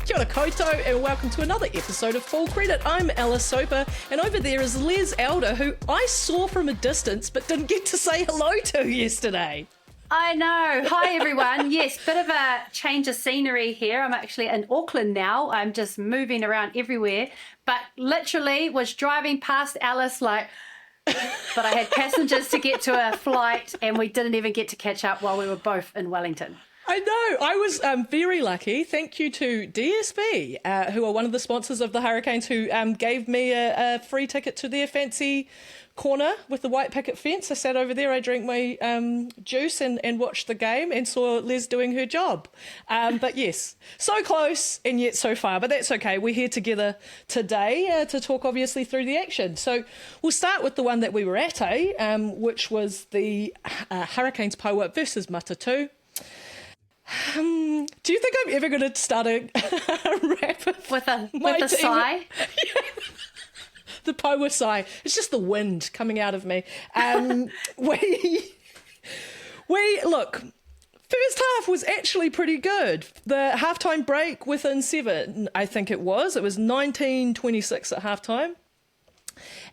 Kia ora koutou and welcome to another episode of Full Credit. I'm Alice Soper and over there is Les Elder, who I saw from a distance but didn't get to say hello to yesterday. I know. Hi, everyone. Yes, bit of a change of scenery here. I'm actually in Auckland now. I'm just moving around everywhere, but literally was driving past Alice but I had passengers to get to a flight and we didn't even get to catch up while we were both in Wellington. I know. I was very lucky. Thank you to DSB, who are one of the sponsors of the Hurricanes, who gave me a free ticket to their fancy corner with the white picket fence. I sat over there, I drank my juice and watched the game and saw Les doing her job. But yes, so close and yet so far, but that's okay. We're here together today to talk obviously through the action. So we'll start with the one that we were at, which was the Hurricanes Paua versus Matatu. Do you think I'm ever going to start a rap with a sigh? Yeah. The Paua sigh. It's just the wind coming out of me. We look. First half was actually pretty good. The halftime break within 7, I think it was. It was 19-26 at halftime,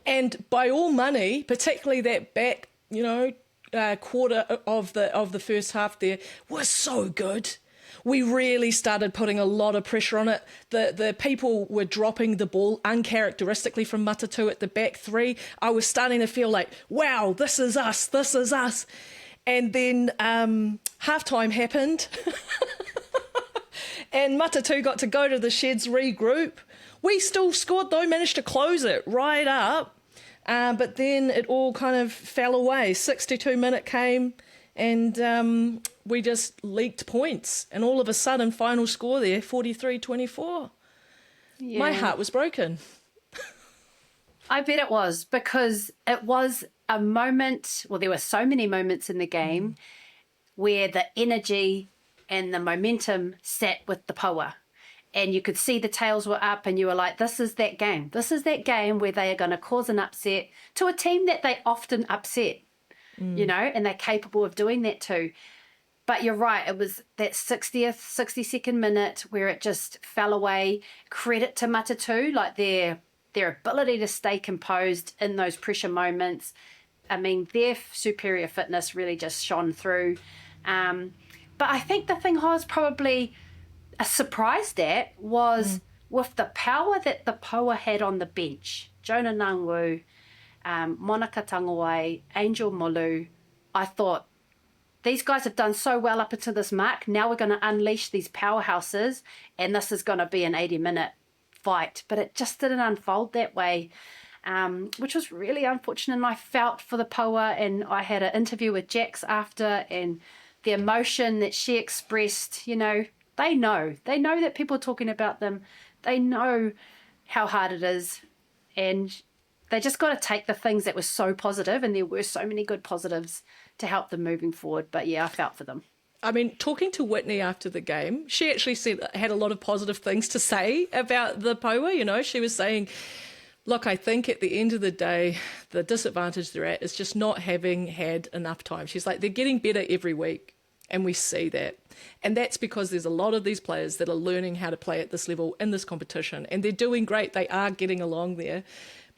and by all money, particularly that back, quarter of the first half there was so good. We really started putting a lot of pressure on it. The people were dropping the ball uncharacteristically from Matatu at the back three. I was starting to feel like, wow, this is us. And then halftime happened and Matatu got to go to the sheds, regroup. We still scored though, managed to close it right up. But then it all kind of fell away. 62-minute came and we just leaked points. And all of a sudden, final score there, 43-24. Yeah. My heart was broken. I bet it was, because it was a moment, well, there were so many moments in the game where the energy and the momentum sat with the Paua. And you could see the tails were up and you were like, this is that game. This is that game where they are going to cause an upset to a team that they often upset, and they're capable of doing that too. But you're right, it was that 62nd minute where it just fell away. Credit to Matatu, like their ability to stay composed in those pressure moments. I mean, their superior fitness really just shone through. But I think the thing I was probably surprised at was with the power that the Paua had on the bench. Jonah Nangwu, Monica Tangawai, Angel Molu. I thought, these guys have done so well up until this mark. Now we're going to unleash these powerhouses and this is going to be an 80-minute fight. But it just didn't unfold that way, which was really unfortunate. And I felt for the Paua, and I had an interview with Jax after, and the emotion that she expressed, they know that people are talking about them. They know how hard it is, and they just got to take the things that were so positive, and there were so many good positives to help them moving forward. But yeah, I felt for them. I mean, talking to Whitney after the game, she actually had a lot of positive things to say about the Paua. She was saying, look, I think at the end of the day, the disadvantage they're at is just not having had enough time. She's like, they're getting better every week. And we see that. And that's because there's a lot of these players that are learning how to play at this level in this competition. And they're doing great. They are getting along there.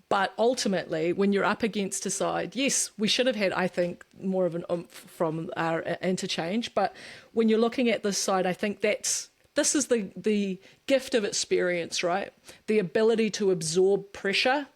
But ultimately, when you're up against a side, yes, we should have had, I think, more of an oomph from our interchange. But when you're looking at this side, I think this is the gift of experience, right? The ability to absorb pressure,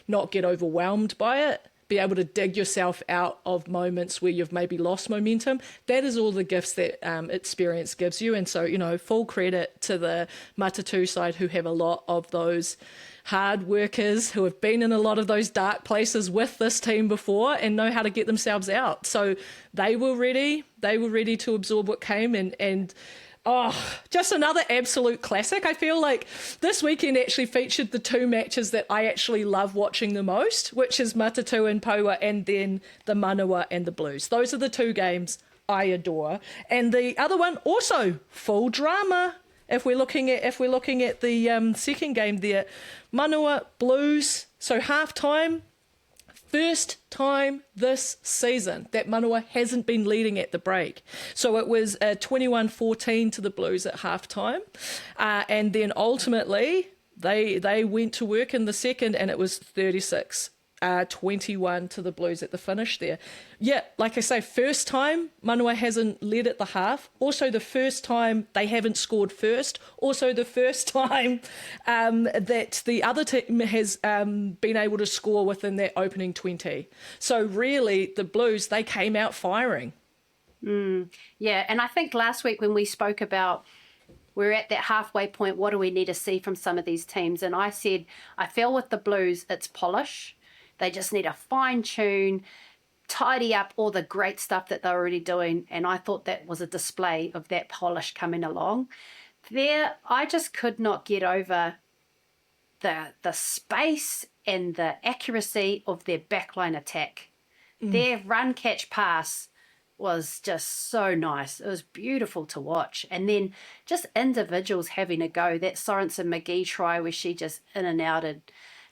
not get overwhelmed by it, be able to dig yourself out of moments where you've maybe lost momentum. That is all the gifts that experience gives you. And so, full credit to the Matatu side, who have a lot of those hard workers who have been in a lot of those dark places with this team before and know how to get themselves out. So they were ready. They were ready to absorb what came, and just another absolute classic. I feel like this weekend actually featured the two matches that I actually love watching the most, which is Matatu and Paua, and then the Manawa and the Blues. Those are the two games I adore. And the other one also full drama. If we're looking at the second game there, Manawa Blues. So half time, First time this season that Manawa hasn't been leading at the break. So it was 21-14 to the Blues at halftime. And then ultimately they went to work in the second and it was 21 to the Blues at the finish there. Yeah, like I say, first time Manawa hasn't led at the half. Also the first time they haven't scored first. Also the first time that the other team has been able to score within their opening 20. So really, the Blues, they came out firing. Yeah, and I think last week when we spoke about we're at that halfway point, what do we need to see from some of these teams? And I said, I feel with the Blues, it's polish. They just need to fine tune, tidy up all the great stuff that they're already doing. And I thought that was a display of that polish coming along. There, I just could not get over the space and the accuracy of their backline attack. Their run, catch, pass was just so nice. It was beautiful to watch. And then just individuals having a go. That Sorensen McGee try where she just in and outed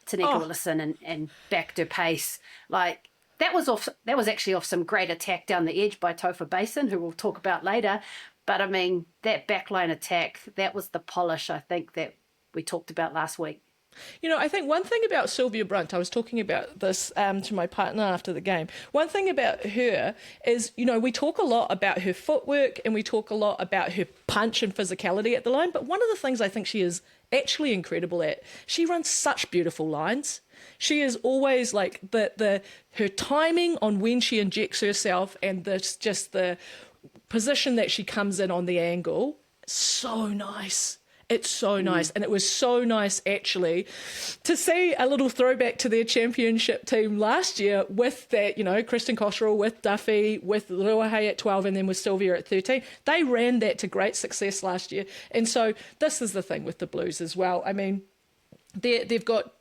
Tanika Willison and backed her pace. Like that was actually off some great attack down the edge by Topher Basin, who we'll talk about later. But I mean, that backline attack, that was the polish I think that we talked about last week. You know, I think one thing about Sylvia Brunt, I was talking about this to my partner after the game. One thing about her is, you know, we talk a lot about her footwork and we talk a lot about her punch and physicality at the line. But one of the things I think she is actually incredible at, she runs such beautiful lines. She is always like her timing on when she injects herself and the position that she comes in on the angle, so nice. It's so nice. And it was so nice, actually, to see a little throwback to their championship team last year with that, you know, Kristen Cotterill with Duffy, with Ruahei at 12, and then with Sylvia at 13. They ran that to great success last year. And so this is the thing with the Blues as well. I mean, they've got,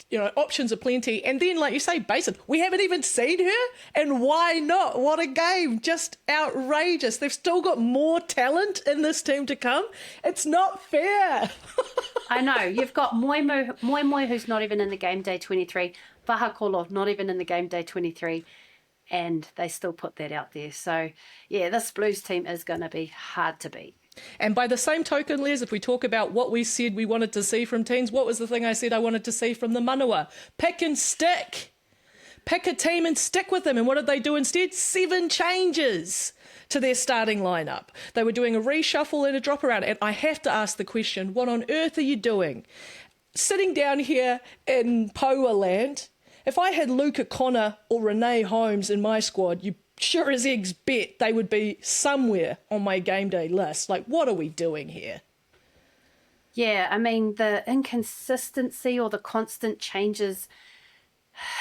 you know, options aplenty. And then, like you say, Basin, we haven't even seen her. And why not? What a game. Just outrageous. They've still got more talent in this team to come. It's not fair. I know. You've got Moi, who's not even in the game day 23. Vahakolo, not even in the game day 23. And they still put that out there. So, yeah, this Blues team is going to be hard to beat. And by the same token, Les, if we talk about what we said we wanted to see from teams, what was the thing I said I wanted to see from the Manawa? Pick and stick. Pick a team and stick with them. And what did they do instead? 7 changes to their starting lineup. They were doing a reshuffle and a drop around. And I have to ask the question, what on earth are you doing? Sitting down here in Poa land, if I had Luca Connor or Renee Holmes in my squad, you sure as eggs bet they would be somewhere on my game day list. Like, what are we doing here? Yeah, I mean, the inconsistency or the constant changes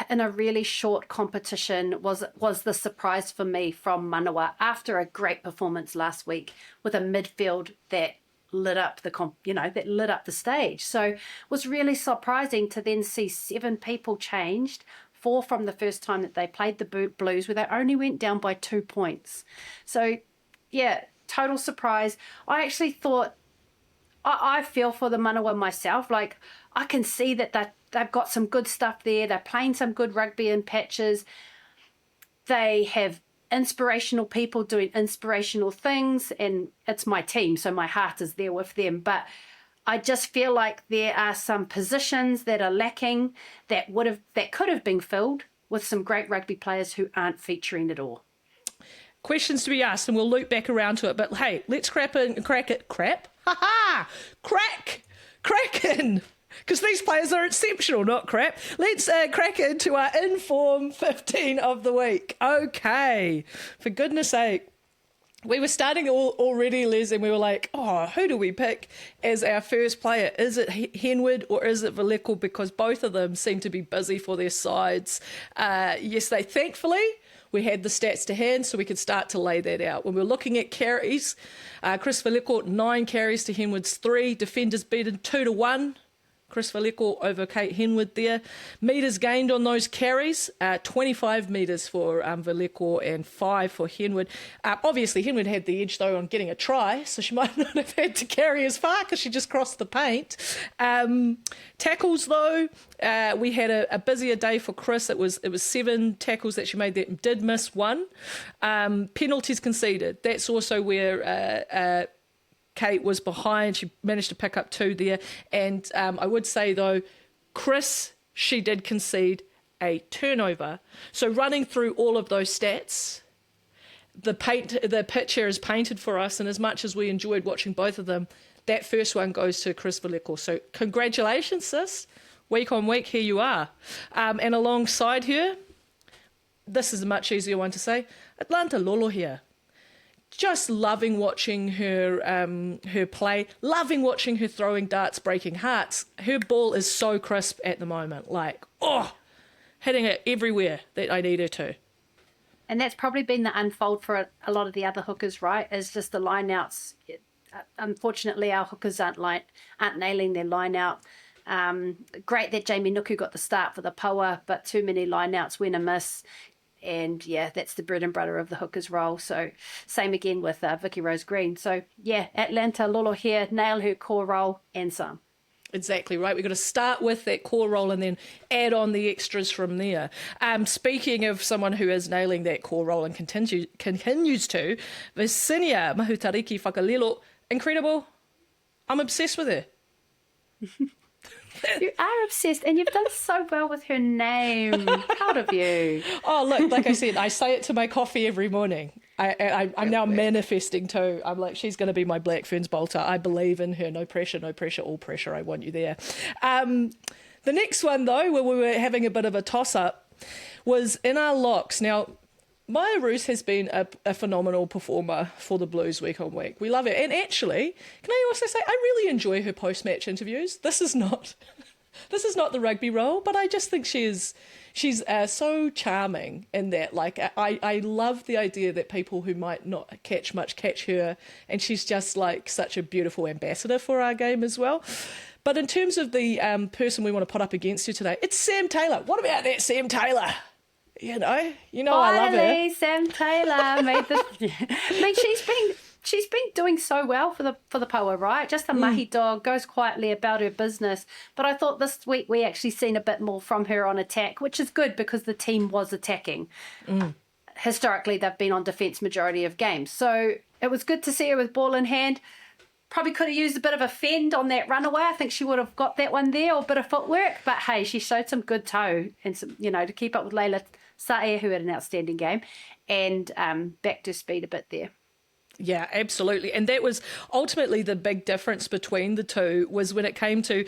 in a really short competition was the surprise for me from Manawa after a great performance last week with a midfield that lit up the stage. So it was really surprising to then see 7 people changed, 4 from the first time that they played the Blues, where they only went down by 2 points. So, yeah, total surprise. I actually thought, I feel for the Manawa myself. Like, I can see that they've got some good stuff there. They're playing some good rugby in patches. They have inspirational people doing inspirational things, and it's my team, so my heart is there with them. But I just feel like there are some positions that are lacking that could have been filled with some great rugby players who aren't featuring at all. Questions to be asked, and we'll loop back around to it. But hey, let's crack in, because these players are exceptional, not crap. Let's crack into our Inform 15 of the week. Okay, for goodness sake. We were starting already, Les, and we were like, oh, who do we pick as our first player? Is it Henwood or is it Valeko? Because both of them seem to be busy for their sides. Thankfully, we had the stats to hand so we could start to lay that out. When we were looking at carries, Chris Valeko, 9 carries to Henwood's 3. Defenders beaten 2-1. Chris Valeko over Kate Henwood there. Metres gained on those carries, 25 metres for Valeko and 5 for Henwood. Obviously, Henwood had the edge, though, on getting a try, so she might not have had to carry as far because she just crossed the paint. Tackles, though, we had a busier day for Chris. It was 7 tackles that she made that did miss 1. Penalties conceded. That's also where Kate was behind. She managed to pick up 2 there. And I would say, though, Chris, she did concede a turnover. So running through all of those stats, the picture is painted for us. And as much as we enjoyed watching both of them, that first one goes to Chris Valeko. So congratulations, sis. Week on week, here you are. And alongside her, this is a much easier one to say, Atlanta Lolo here. Just loving watching her play, loving watching her throwing darts, breaking hearts. Her ball is so crisp at the moment, like, hitting it everywhere that I need her to. And that's probably been the unfold for a lot of the other hookers, right? Is just the line outs. Unfortunately, our hookers aren't nailing their line out. Great that Jamie Nuku got the start for the Poa, but too many line outs went amiss. And yeah, that's the bread and butter of the hookers role. So same again with Vicky Rose Green. So yeah, Atlanta Lolo here, nail her core role and some. Exactly right. We've got to start with that core role and then add on the extras from there. Speaking of someone who is nailing that core role and continues to, Visinia Mahutariki Whakalilo, incredible. I'm obsessed with her. You are obsessed, and you've done so well with her name. Proud of you. Oh, look, like I said, I say it to my coffee every morning. I'm now manifesting too. I'm like, she's going to be my Black Ferns bolter. I believe in her. No pressure, all pressure. I want you there. The next one, though, where we were having a bit of a toss-up, was in our locks. Now, Maya Roos has been a phenomenal performer for the Blues week on week. We love her. And actually, can I also say, I really enjoy her post-match interviews. This is not the rugby role, but I just think she's so charming in that. Like, I love the idea that people who might not catch her, and she's just like such a beautiful ambassador for our game as well. But in terms of the person we want to put up against her today, it's Sam Taylor. What about that Sam Taylor? You know, Finally, I love her. Sam Taylor made the. I mean, she's been doing so well for the Poa, right? Just a mahi dog, goes quietly about her business. But I thought this week we actually seen a bit more from her on attack, which is good because the team was attacking. Historically, they've been on defence majority of games, so it was good to see her with ball in hand. Probably could have used a bit of a fend on that runaway. I think she would have got that one there, or a bit of footwork. But hey, she showed some good toe and some, to keep up with Layla Sae, who had an outstanding game, and back to speed a bit there. Yeah, absolutely. And that was ultimately the big difference between the two, was when it came to,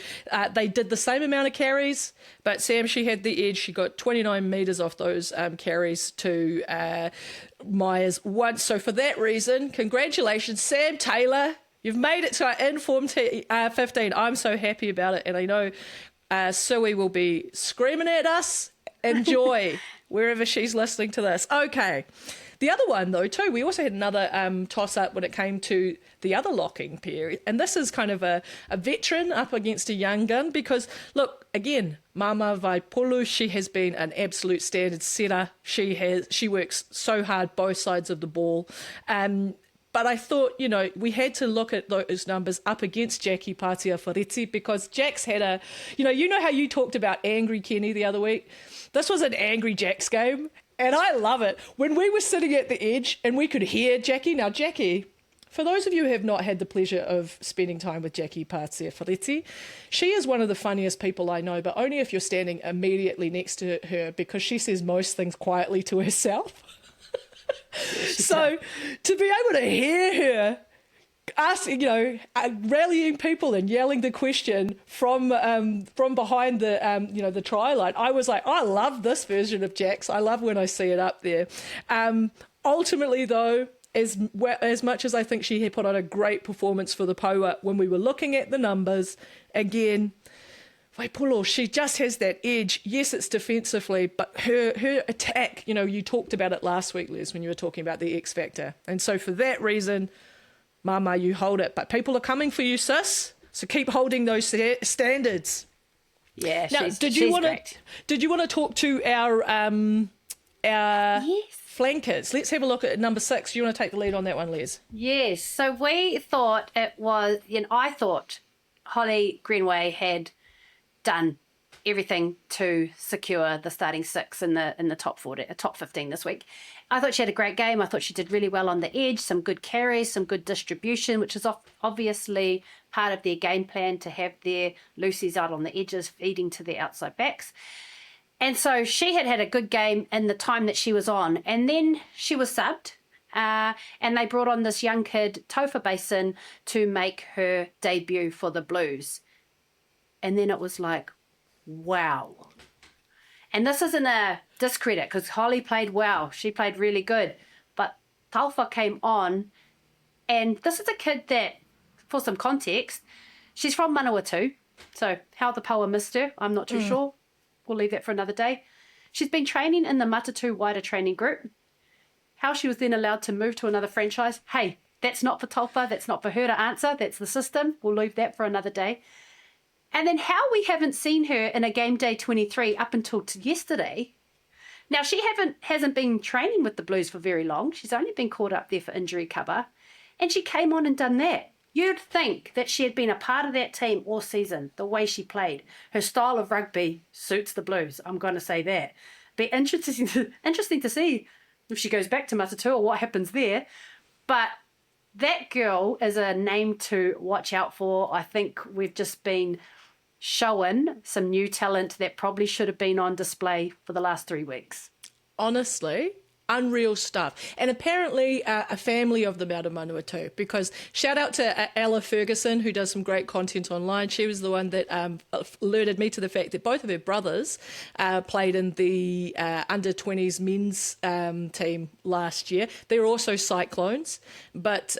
they did the same amount of carries, but Sam, she had the edge. She got 29 metres off those carries to Maya's once. So for that reason, congratulations, Sam Taylor. You've made it to our Inform 15. I'm so happy about it. And I know Sui will be screaming at us. Enjoy wherever she's listening to this. Okay. The other one, though, too, we also had another toss-up when it came to the other locking period. And this is kind of a veteran up against a young gun because, look, again, Mama Vaipulu, she has been an absolute standard setter. She works so hard both sides of the ball. But I thought, we had to look at those numbers up against Jackie Patia Wharetti because Jack's had a, you know how you talked about angry Kenny the other week? This was an angry Jack's game, and I love it. When we were sitting at the edge and we could hear Jackie. Now, Jackie, for those of you who have not had the pleasure of spending time with Jackie Patia Wharetti, she is one of the funniest people I know, but only if you're standing immediately next to her because she says most things quietly to herself. So to be able to hear her asking, rallying people and yelling the question from behind the the try line, I was like, I love this version of Jax. I love when I see it up there. Ultimately, though, as much as I think she had put on a great performance for the Poa, when we were looking at the numbers again, Vaipulu, she just has that edge. Yes, it's defensively, but her attack, you talked about it last week, Liz, when you were talking about the X Factor. And so for that reason, Mama, you hold it. But people are coming for you, sis. So keep holding those standards. Yeah, Now, she's great. did you want to talk to our Yes. flankers? Let's have a look at number 6. Do you want to take the lead on that one, Les? Yes. So we thought it was, I thought Holly Greenway had done everything to secure the starting 6 in the top 40, top 15 this week. I thought she had a great game. I thought she did really well on the edge, some good carries, some good distribution, which is obviously part of their game plan to have their Lucy's out on the edges feeding to their outside backs. And so she had a good game in the time that she was on. And then she was subbed. And they brought on this young kid, Topher Basin, to make her debut for the Blues. And then it was like, wow. And this isn't a discredit because Holly played well. She played really good. But Taufa came on. And this is a kid that, for some context, she's from Manawatu. So how the Paua missed her, I'm not too sure. We'll leave that for another day. She's been training in the Matatu wider training group. How she was then allowed to move to another franchise, hey, that's not for Taufa. That's not for her to answer. That's the system. We'll leave that for another day. And then how we haven't seen her in a game day 23 up until yesterday. Now, she hasn't been training with the Blues for very long. She's only been caught up there for injury cover. And she came on and done that. You'd think that she had been a part of that team all season, the way she played. Her style of rugby suits the Blues, I'm going to say that. Be interesting to see if she goes back to Matatu or what happens there. But that girl is a name to watch out for. I think we've just been showing some new talent that probably should have been on display for the last 3 weeks. Honestly, unreal stuff. And apparently a family of them out of Manawatu, because shout out to Ella Ferguson, who does some great content online. She was the one that alerted me to the fact that both of her brothers played in the under-20s men's team last year. They're also Cyclones, but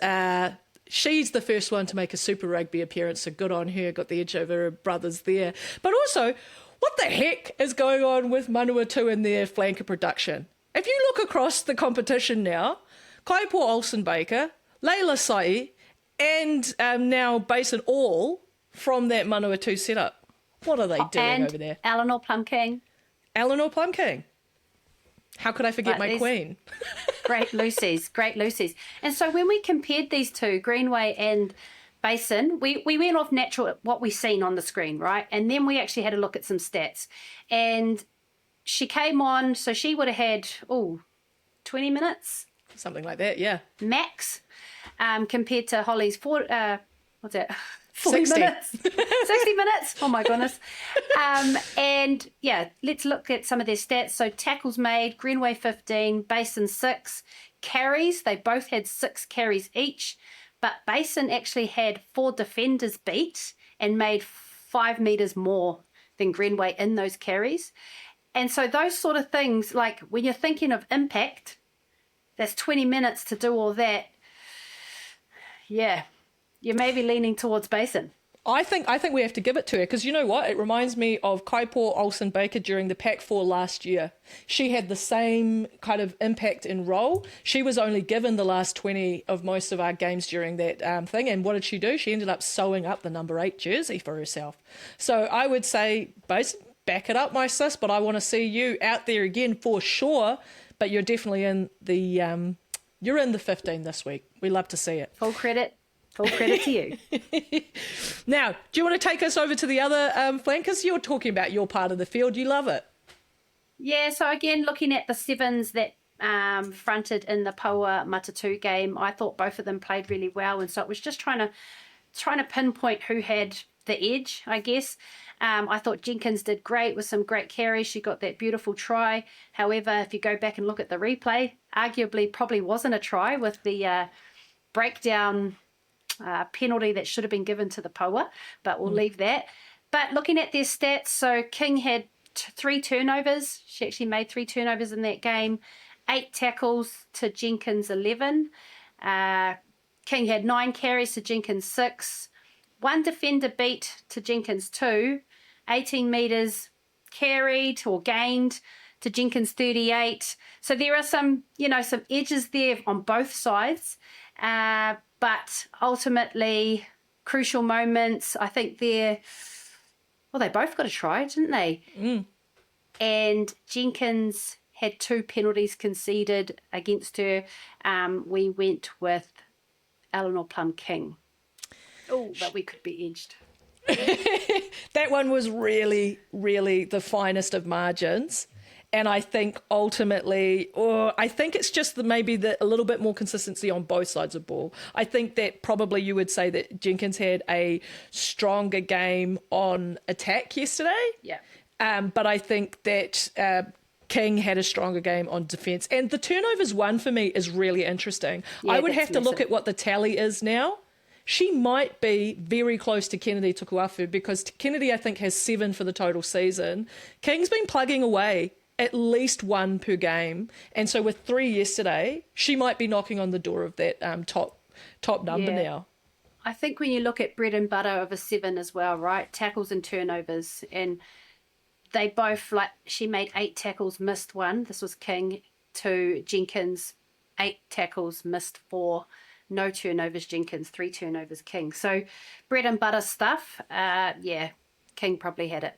she's the first one to make a Super Rugby appearance, so good on her, got the edge over her brothers there. But also, what the heck is going on with Manawatu and their flanker production? If you look across the competition now, Kaipo Olsen-Baker, Leila Sai, and now Basin all from that Manawatu setup. What are they doing over there? Eleanor Plumking. Eleanor Plumking. How could I forget my queen? Great Lucy's. And so when we compared these two, Greenway and Basin, we went off natural, what we seen on the screen, right? And then we actually had a look at some stats. And she came on, so she would have had, 20 minutes? Something like that, yeah. Max, compared to Holly's 40 60 minutes. 60 minutes. Oh, my goodness. And, yeah, let's look at some of their stats. So tackles made, Greenway 15, Basin 6. Carries, they both had 6 carries each. But Basin actually had 4 defenders beat and made 5 metres more than Greenway in those carries. And so those sort of things, like when you're thinking of impact, that's 20 minutes to do all that. Yeah, you may be leaning towards Basin. I think we have to give it to her because you know what? It reminds me of Kaipo Olsen-Baker during the Pac 4 last year. She had the same kind of impact and role. She was only given the last 20 of most of our games during that thing. And what did she do? She ended up sewing up the number 8 jersey for herself. So I would say, Basin, back it up, my sis, but I want to see you out there again for sure. But you're definitely in the you're in the 15 this week. We love to see it. Full credit to you. Now, do you want to take us over to the other flankers? You're talking about your part of the field. You love it. Yeah, so again, looking at the sevens that fronted in the Paua Matatu game, I thought both of them played really well. And so it was just trying to pinpoint who had the edge, I guess. I thought Jenkins did great with some great carries. She got that beautiful try. However, if you go back and look at the replay, arguably probably wasn't a try with the breakdown penalty that should have been given to the Paua, but we'll leave that. But looking at their stats, so King had 3 turnovers. She actually made 3 turnovers in that game. 8 tackles to Jenkins 11. King had 9 carries to Jenkins 6. 1 defender beat to Jenkins 2. 18 metres carried or gained to Jenkins 38. So there are some edges there on both sides. But ultimately, crucial moments, I think Well, they both got a try, didn't they? And Jenkins had 2 penalties conceded against her. We went with Eleanor Plum King. Oh, but we could be edged. That one was really, really the finest of margins. And I think ultimately, or I think it's just maybe a little bit more consistency on both sides of the ball. I think that probably you would say that Jenkins had a stronger game on attack yesterday. Yeah. But I think that King had a stronger game on defence. And the turnovers one for me is really interesting. Yeah, I would have that's to look massive. at what the tally is now. She might be very close to Kennedy Tukuafu because Kennedy, I think, has 7 for the total season. King's been plugging away at least 1 per game. And so with 3 yesterday, she might be knocking on the door of that top number now. I think when you look at bread and butter of a 7 as well, right? Tackles and turnovers. And they both, like, she made 8 tackles, missed 1. This was King. To Jenkins, 8 tackles, missed 4. No turnovers, Jenkins. 3 turnovers, King. So bread and butter stuff. King probably had it.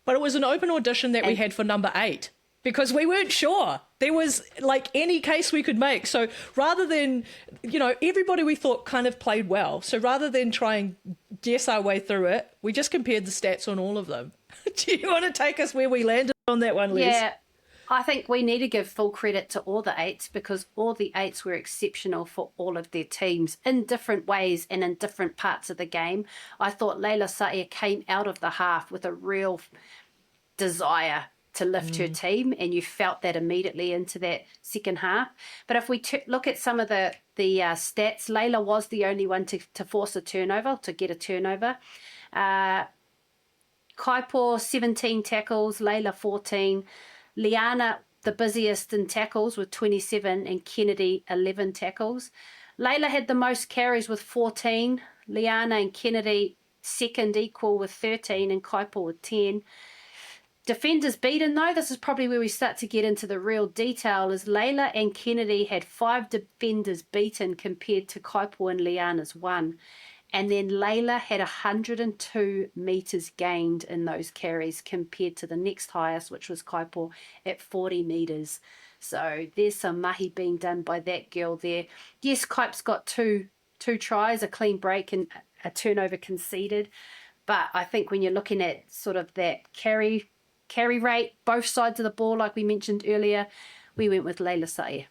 But it was an open audition that we had for number 8 because we weren't sure. There was like any case we could make. So rather than, everybody we thought kind of played well. So rather than try and guess our way through it, we just compared the stats on all of them. Do you want to take us where we landed on that one, Liz? Yeah, I think we need to give full credit to all the 8s because all the 8s were exceptional for all of their teams in different ways and in different parts of the game. I thought Leila Saia came out of the half with a real desire to lift her team, and you felt that immediately into that second half. But if we look at some of the stats, Leila was the only one to force a turnover, to get a turnover. Kaipo, 17 tackles, Leila 14. Liana, the busiest in tackles with 27, and Kennedy, 11 tackles. Leila had the most carries with 14. Liana and Kennedy second equal with 13, and Kaipo with 10. Defenders beaten, though, this is probably where we start to get into the real detail, is Leila and Kennedy had 5 defenders beaten compared to Kaipo and Liana's 1. And then Leila had 102 metres gained in those carries compared to the next highest, which was Kaipo at 40 metres. So there's some mahi being done by that girl there. Yes, Kaipo's got two tries, a clean break and a turnover conceded. But I think when you're looking at sort of that carry rate, both sides of the ball, like we mentioned earlier, we went with Leila Saia.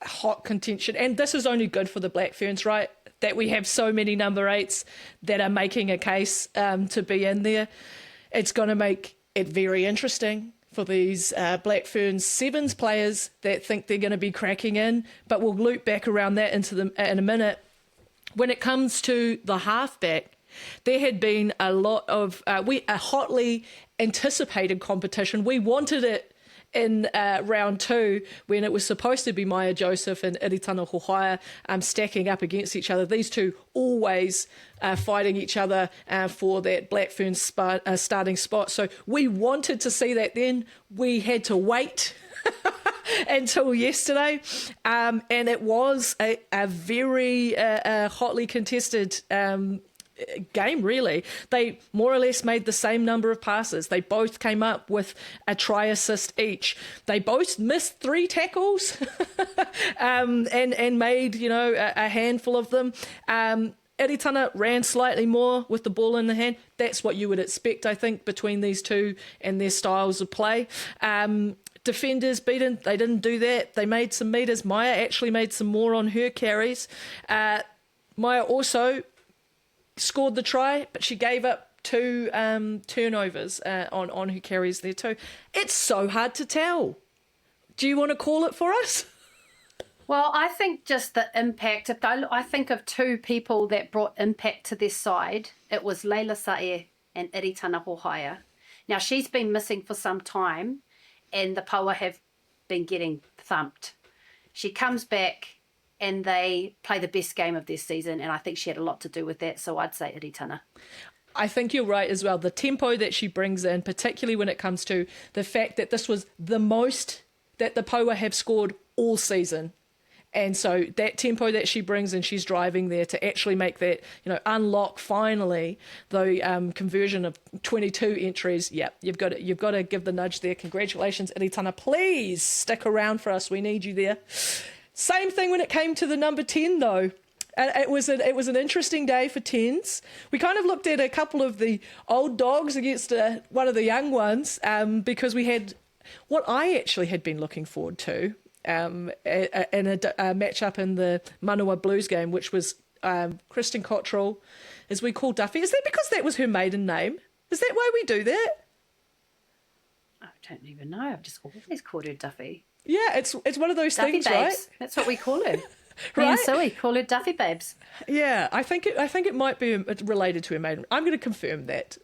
Hot contention. And this is only good for the Black Ferns, right? That we have so many number 8s that are making a case to be in there. It's going to make it very interesting for these Black Ferns 7s players that think they're going to be cracking in. But we'll loop back around that in a minute. When it comes to the halfback, there had been a lot of a hotly anticipated competition. We wanted it in round 2 when it was supposed to be Maya Joseph and Iritana Hohaia stacking up against each other. These two always fighting each other for that Black Ferns starting spot. So we wanted to see that then. We had to wait until yesterday. And it was a very hotly contested game, really. They more or less made the same number of passes. They both came up with a try assist each. They both missed 3 tackles and made, a handful of them. Eritana ran slightly more with the ball in the hand. That's what you would expect, I think, between these two and their styles of play. Defenders beaten, they didn't do that. They made some meters. Maya actually made some more on her carries. Maya also scored the try, but she gave up 2 turnovers on her carries there too. It's so hard to tell. Do you want to call it for us? Well, I think just the impact. If I think of 2 people that brought impact to their side, it was Leila Saia and Iritana Hohaia. Now, she's been missing for some time, and the Paua have been getting thumped. She comes back and they play the best game of their season, and I think she had a lot to do with that, so I'd say Iritana. I think you're right as well. The tempo that she brings in, particularly when it comes to the fact that this was the most that the Paua have scored all season. And so that tempo that she brings and she's driving there to actually make that, unlock finally the conversion of 22 entries. Yeah, you've got to give the nudge there. Congratulations, Iritana. Please stick around for us. We need you there. Same thing when it came to the number 10, though. It was an interesting day for tens. We kind of looked at a couple of the old dogs against one of the young ones because we had what I actually had been looking forward to in a matchup in the Manawa Blues game, which was Kristen Cottrell, as we call Duffy. Is that because that was her maiden name? Is that why we do that? I don't even know. I've just always called her Duffy. Yeah, it's one of those Duffy things, babes. right? That's what we call her. Right? Me and Zoe call her Duffy babes. Yeah, I think it might be related to her maiden. I'm going to confirm that.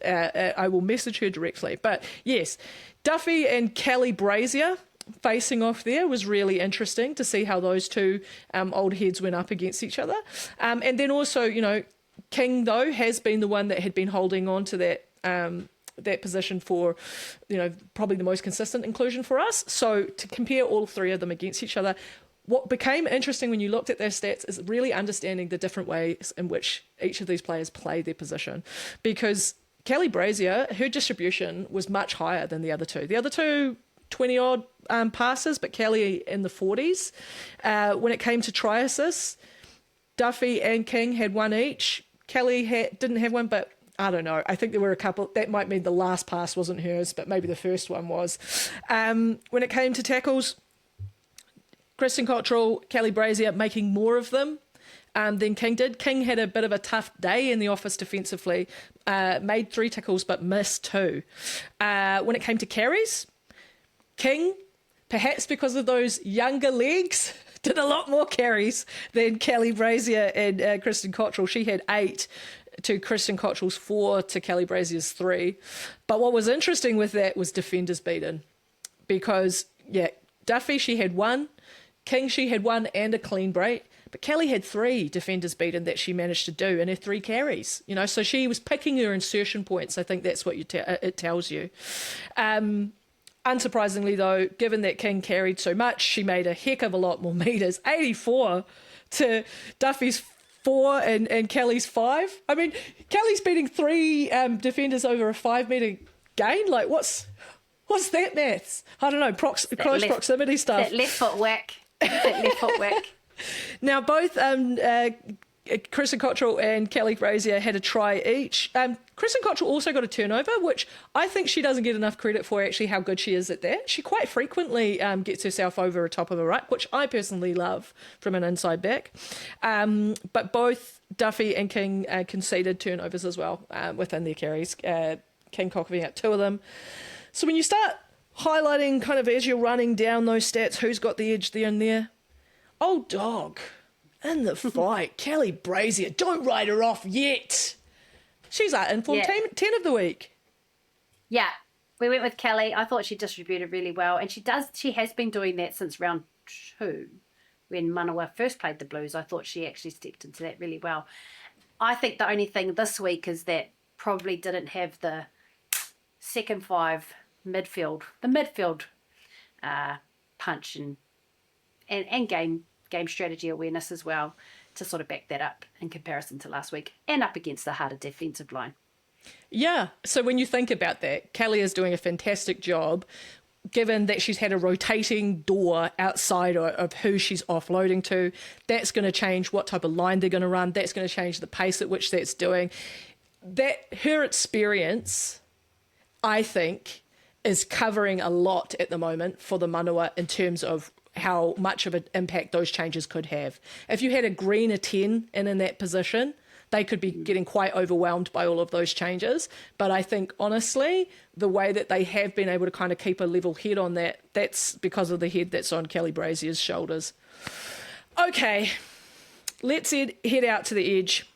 I will message her directly. But yes, Duffy and Kelly Brazier facing off there was really interesting to see how those two old heads went up against each other. And then also, King, though, has been the one that had been holding on to that position for, probably the most consistent inclusion for us. So to compare all three of them against each other, what became interesting when you looked at their stats is really understanding the different ways in which each of these players play their position. Because Kelly Brazier, her distribution was much higher than the other two. The other two, 20-odd passes, but Kelly in the 40s. When it came to try assists, Duffy and King had one each. Kelly didn't have one, but I don't know. I think there were a couple. That might mean the last pass wasn't hers, but maybe the first one was. When it came to tackles, Kristen Cottrell, Kelly Brazier making more of them than King did. King had a bit of a tough day in the office defensively, made 3 tackles but missed 2. When it came to carries, King, perhaps because of those younger legs, did a lot more carries than Kelly Brazier and Kristen Cottrell. She had 8 to Kristen Cottrell's 4 to Kelly Brazier's 3. But what was interesting with that was defenders beaten. Because, Duffy, she had 1. King, she had 1 and a clean break, but Kelly had 3 defenders beaten that she managed to do in her 3 carries. So she was picking her insertion points. I think that's what it tells you. Unsurprisingly, though, given that King carried so much, she made a heck of a lot more meters. 84 to Duffy's 4 and Kelly's 5. I mean, Kelly's beating 3 defenders over a 5-meter gain. Like, what's that maths? I don't know. Close proximity stuff. That left foot whack. That left foot whack. Now, both Kristen Cottrell and Kelly Brazier had a try each. Kristen Cottrell also got a turnover, which I think she doesn't get enough credit for actually how good she is at that. She quite frequently gets herself over a top of a ruck, which I personally love from an inside back. But both Duffy and King conceded turnovers as well within their carries. King cocking out 2 of them. So when you start highlighting kind of as you're running down those stats, who's got the edge there and there? Old dog in the fight. Kelly Brazier, don't write her off yet. She's our informed 10 of the week. Yeah, we went with Kelly. I thought she distributed really well, and she has been doing that since round 2 when Manawa first played the Blues. I thought she actually stepped into that really well. I think the only thing this week is that probably didn't have the second 5 midfield punch and game strategy awareness as well to sort of back that up in comparison to last week and up against the harder defensive line. Yeah, so when you think about that, Kelly is doing a fantastic job given that she's had a rotating door outside of who she's offloading to. That's going to change what type of line they're going to run. That's going to change the pace at which that's doing. That her experience, I think, is covering a lot at the moment for the Manawa in terms of how much of an impact those changes could have. If you had a greener 10 in that position, they could be getting quite overwhelmed by all of those changes. But I think, honestly, the way that they have been able to kind of keep a level head on that, that's because of the head that's on Kelly Brazier's shoulders. Okay, let's head out to the edge.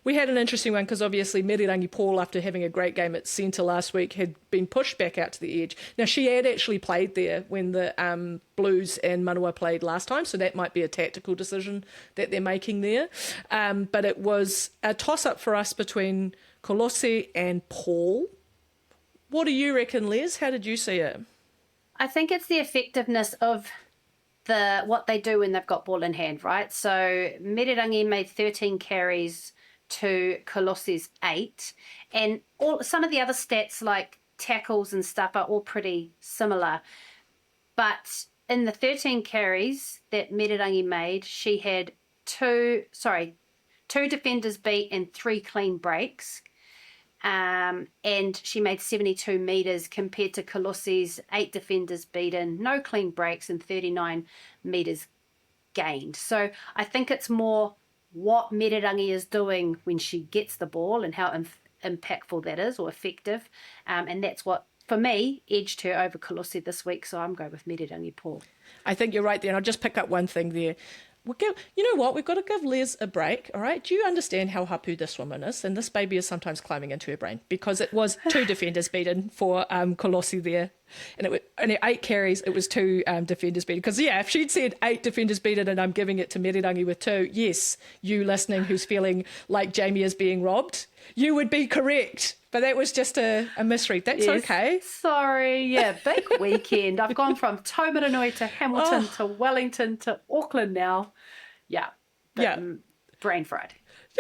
We had an interesting one because obviously Merirangi Paul, after having a great game at centre last week, had been pushed back out to the edge. Now, she had actually played there when the Blues and Manawa played last time, so that might be a tactical decision that they're making there. But it was a toss-up for us between Kolossi and Paul. What do you reckon, Les? How did you see it? I think it's the effectiveness of what they do when they've got ball in hand, right? So Merirangi made 13 carries to Colossus 8, and some of the other stats like tackles and stuff are all pretty similar. But in the 13 carries that Merirangi made, she had two defenders beat and 3 clean breaks. And she made 72 metres compared to Colossus, 8 defenders beaten, no clean breaks, and 39 metres gained. So I think it's more what Merirangi is doing when she gets the ball and how impactful that is, or effective. And that's what, for me, edged her over Colossus this week. So I'm going with Merirangi, Paul. I think you're right there. And I'll just pick up one thing there. You know what? We've got to give Les a break, all right? Do you understand how hapu this woman is? And this baby is sometimes climbing into her brain, because it was 2 defenders beaten for Colossi there. And in 8 carries, it was 2 defenders beaten. Because, yeah, if she'd said 8 defenders beaten and I'm giving it to Merirangi with 2, yes, you listening who's feeling like Jamie is being robbed, you would be correct. But that was just a misread. That's okay. Sorry. Yeah, big weekend. I've gone from Taumarunui to Hamilton to Wellington to Auckland now. Yeah. Brain fried.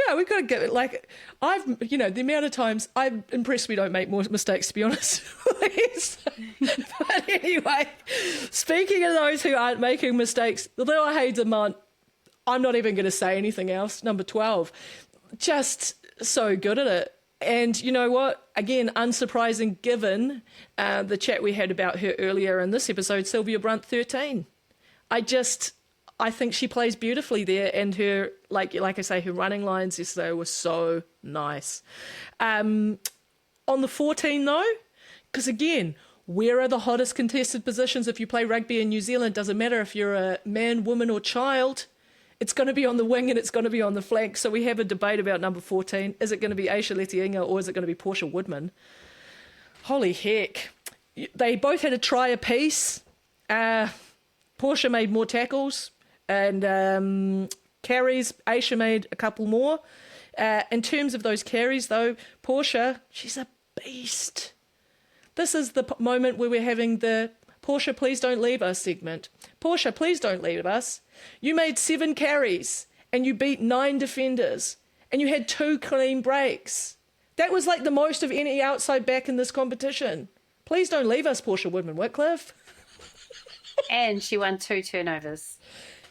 Yeah, we've got to get it. Like, the amount of times I'm impressed we don't make more mistakes, to be honest. But anyway, speaking of those who aren't making mistakes, the little Haidemont, I'm not even going to say anything else. Number 12, just so good at it. And you know what? Again, unsurprising given the chat we had about her earlier in this episode, Sylvia Brunt, 13. I think she plays beautifully there, and her, like I say, her running lines yesterday were so nice. On the 14 though, because again, where are the hottest contested positions if you play rugby in New Zealand? Doesn't matter if you're a man, woman or child. It's going to be on the wing and it's going to be on the flank. So we have a debate about number 14. Is it going to be Aisha Letiinga or is it going to be Portia Woodman? Holy heck. They both had a try apiece. Portia made more tackles and carries. Aisha made a couple more. In terms of those carries, though, Portia, she's a beast. This is the moment where we're having the Portia, please don't leave us segment. Portia, please don't leave us. You made 7 carries and you beat 9 defenders and you had 2 clean breaks. That was like the most of any outside back in this competition. Please don't leave us, Portia Woodman-Whitcliffe. And she won 2 turnovers.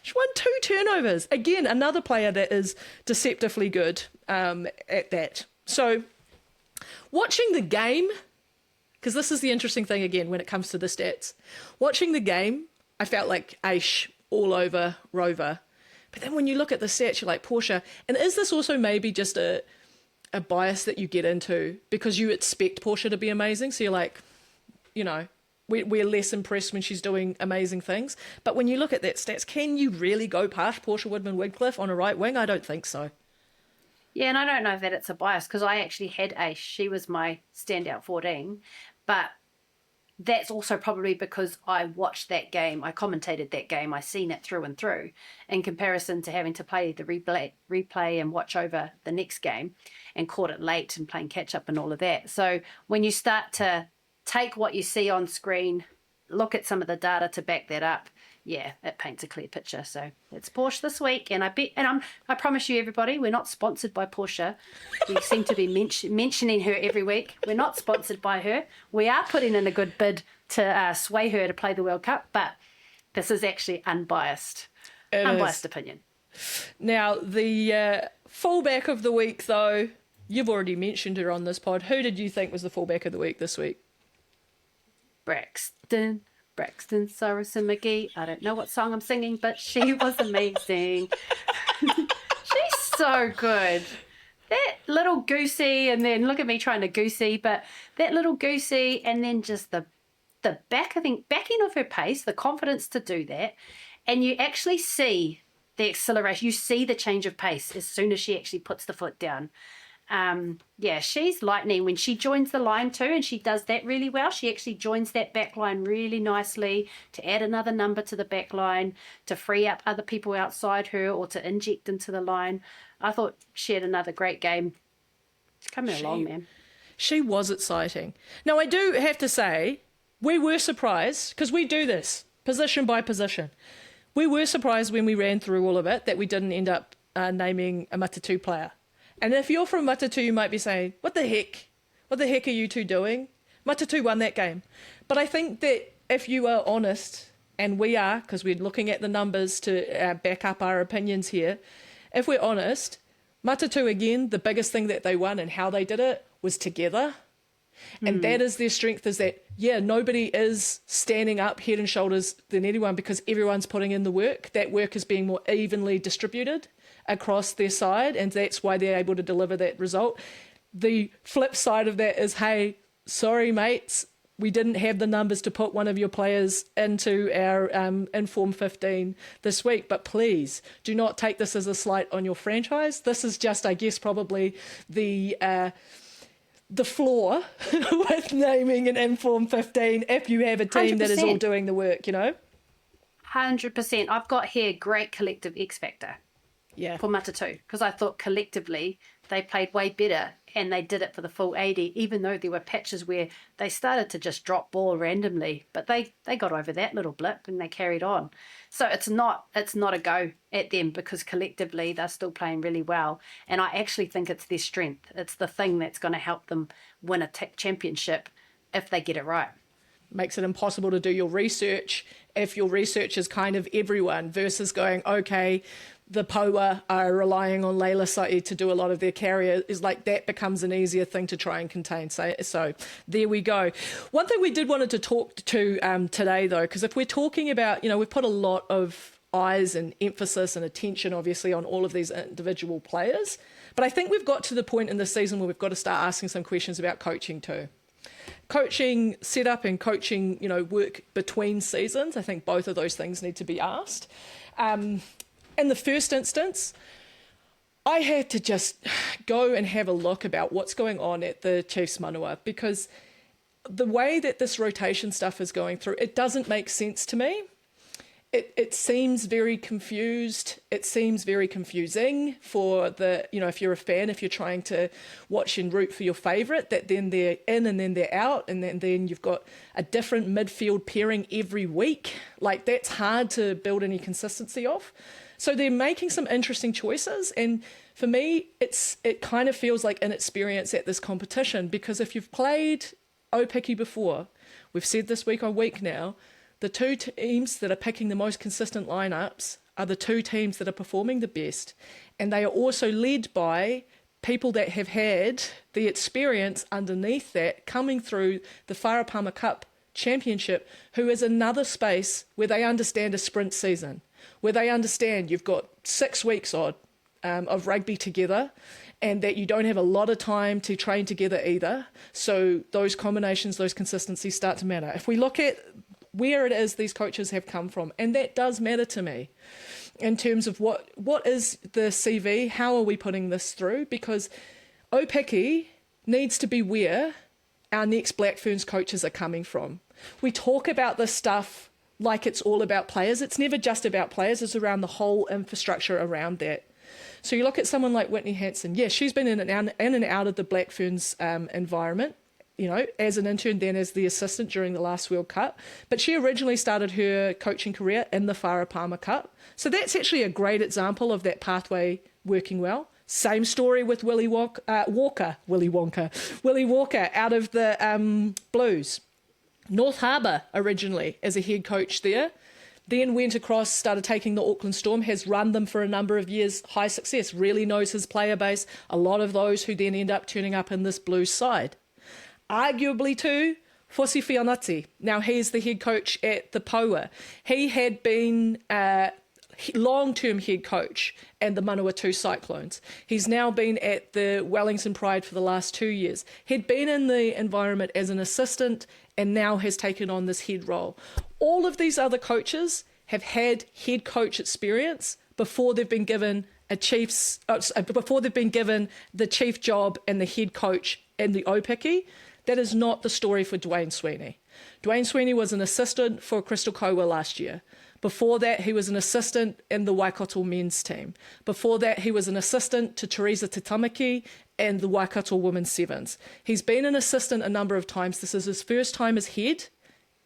She won 2 turnovers. Again, another player that is deceptively good at that. So watching the game, because this is the interesting thing again when it comes to the stats. Watching the game, I felt like Aish all over Rover. But then when you look at the stats, you're like, Portia, and is this also maybe just a bias that you get into because you expect Portia to be amazing? So you're like, we're less impressed when she's doing amazing things. But when you look at that stats, can you really go past Portia Woodman-Whitcliffe on a right wing? I don't think so. Yeah, and I don't know that it's a bias because I actually had Aish. She was my standout 14. But that's also probably because I watched that game. I commentated that game. I seen it through and through in comparison to having to play the replay and watch over the next game and caught it late and playing catch up and all of that. So when you start to take what you see on screen, look at some of the data to back that up, yeah, it paints a clear picture. So it's Porsche this week, and I promise you, everybody, we're not sponsored by Porsche. We seem to be mentioning her every week. We're not sponsored by her. We are putting in a good bid to sway her to play the World Cup, but this is actually unbiased opinion. Now, the fullback of the week, though, you've already mentioned her on this pod. Who did you think was the fullback of the week this week? Braxton Saracen McGee. I don't know what song I'm singing, but she was amazing. She's so good. That little goosey, and then look at me trying to goosey, but that little goosey, and then just the backing of her pace, the confidence to do that, and you actually see the acceleration. You see the change of pace as soon as she actually puts the foot down. Yeah, she's lightning when she joins the line too, and she does that really well. She actually joins that back line really nicely to add another number to the back line, to free up other people outside her or to inject into the line. I thought she had another great game. She's coming along, man. She was exciting. Now, I do have to say, we were surprised, because we do this position by position. We were surprised when we ran through all of it that we didn't end up naming a Matatu player. And if you're from Matatu, you might be saying, what the heck? What the heck are you two doing? Matatu won that game. But I think that if you are honest, and we are, because we're looking at the numbers to back up our opinions here, if we're honest, Matatu, again, the biggest thing that they won and how they did it was together. And that is their strength, is that, yeah, nobody is standing up head and shoulders than anyone because everyone's putting in the work. That work is being more evenly distributed across their side, and that's why they're able to deliver that result. The flip side of that is, hey, sorry, mates, we didn't have the numbers to put one of your players into our Inform 15 this week, but please do not take this as a slight on your franchise. This is just, I guess, probably the flaw with naming an Inform 15 if you have a team 100%. That is all doing the work, 100%. I've got here great collective X factor for Matatu, because I thought collectively they played way better and they did it for the full 80, even though there were patches where they started to just drop ball randomly, but they got over that little blip and they carried on. So it's not a go at them, because collectively they're still playing really well, and I actually think it's their strength. It's the thing that's going to help them win a championship if they get it right. Makes it impossible to do your research if your research is kind of everyone versus going, okay, the POA are relying on Layla Sa'i to do a lot of their carrier, is like that becomes an easier thing to try and contain. So there we go. One thing we did wanted to talk to today, though, because if we're talking about, we've put a lot of eyes and emphasis and attention, obviously, on all of these individual players. But I think we've got to the point in the season where we've got to start asking some questions about coaching too. Coaching setup and coaching, work between seasons. I think both of those things need to be asked. In the first instance, I had to just go and have a look about what's going on at the Chiefs Manua, because the way that this rotation stuff is going through, it doesn't make sense to me. It seems very confused. It seems very confusing for the, if you're a fan, if you're trying to watch and root for your favourite, that then they're in and then they're out, and then you've got a different midfield pairing every week. Like, that's hard to build any consistency off. So they're making some interesting choices, and for me, it kind of feels like inexperience at this competition, because if you've played Aupiki before, we've said this week on week now, the two teams that are picking the most consistent lineups are the two teams that are performing the best, and they are also led by people that have had the experience underneath that coming through the Wharapama Cup Championship, who is another space where they understand a sprint season, where they understand you've got 6 weeks of rugby together, and that you don't have a lot of time to train together either. So those combinations, those consistencies start to matter. If we look at where it is these coaches have come from, and that does matter to me in terms of what is the CV, how are we putting this through? Because Aupiki needs to be where our next Black Ferns coaches are coming from. We talk about this stuff like it's all about players. It's never just about players. It's around the whole infrastructure around that. So you look at someone like Whitney Hansen. Yeah, she's been in and out of the Black Ferns environment, as an intern, then as the assistant during the last World Cup. But she originally started her coaching career in the Wharapama Cup. So that's actually a great example of that pathway working well. Same story with Willie Walker out of the Blues. North Harbour originally as a head coach there, then went across, started taking the Auckland Storm, has run them for a number of years, high success, really knows his player base, a lot of those who then end up turning up in this Blues side. Arguably too, Fosi Fianati. Now he's the head coach at the POA. He had been long-term head coach and the Manawatu Cyclones. He's now been at the Wellington Pride for the last 2 years. He'd been in the environment as an assistant and now has taken on this head role. All of these other coaches have had head coach experience before they've been given before they've been given the chief job and the head coach in the Aupiki. That is not the story for Dwayne Sweeney. Dwayne Sweeney was an assistant for Crystal Kowa last year. Before that, he was an assistant in the Waikato men's team. Before that, he was an assistant to Teresa Tatamaki and the Waikato women's sevens. He's been an assistant a number of times. This is his first time as head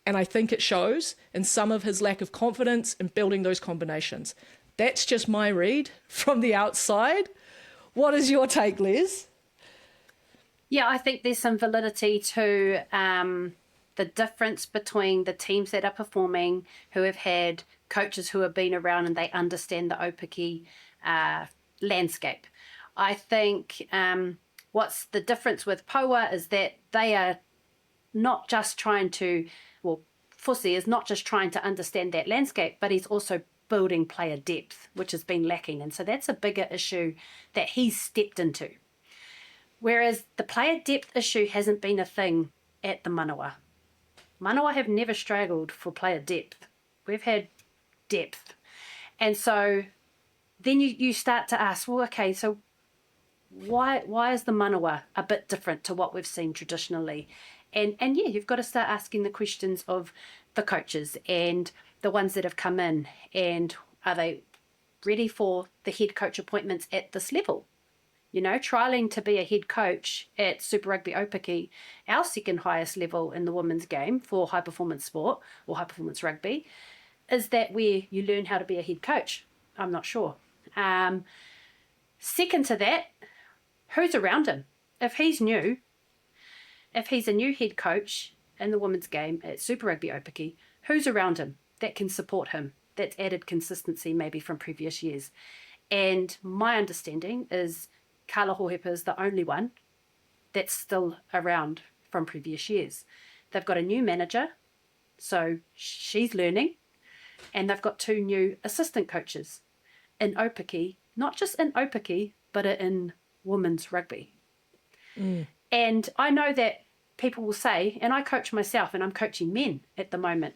And I think it shows in some of his lack of confidence in building those combinations. That's just my read from the outside. What is your take, Les? Yeah, I think there's some validity to the difference between the teams that are performing, who have had coaches who have been around and they understand the Aupiki landscape. I think what's the difference with Poa is that they are not just trying to, well, Fusi is not just trying to understand that landscape, but he's also building player depth, which has been lacking. And so that's a bigger issue that he's stepped into. Whereas the player depth issue hasn't been a thing at the Manawa. Manawa have never struggled for player depth. We've had depth. And so then you start to ask, well, okay, so why is the Manawa a bit different to what we've seen traditionally? And yeah, you've got to start asking the questions of the coaches and the ones that have come in, and are they ready for the head coach appointments at this level? You know, trialling to be a head coach at Super Rugby Aupiki, our second highest level in the women's game for high performance sport or high performance rugby, is that where you learn how to be a head coach? I'm not sure. Second to that, who's around him? If he's new, if he's a new head coach in the women's game at Super Rugby Aupiki, who's around him that can support him, that's added consistency maybe from previous years? And my understanding is Carla Hohepa is the only one that's still around from previous years. They've got a new manager, so she's learning, and they've got 2 new assistant coaches in Aupiki, not just in Aupiki, but in women's rugby. And I know that people will say, and I coach myself and I'm coaching men at the moment,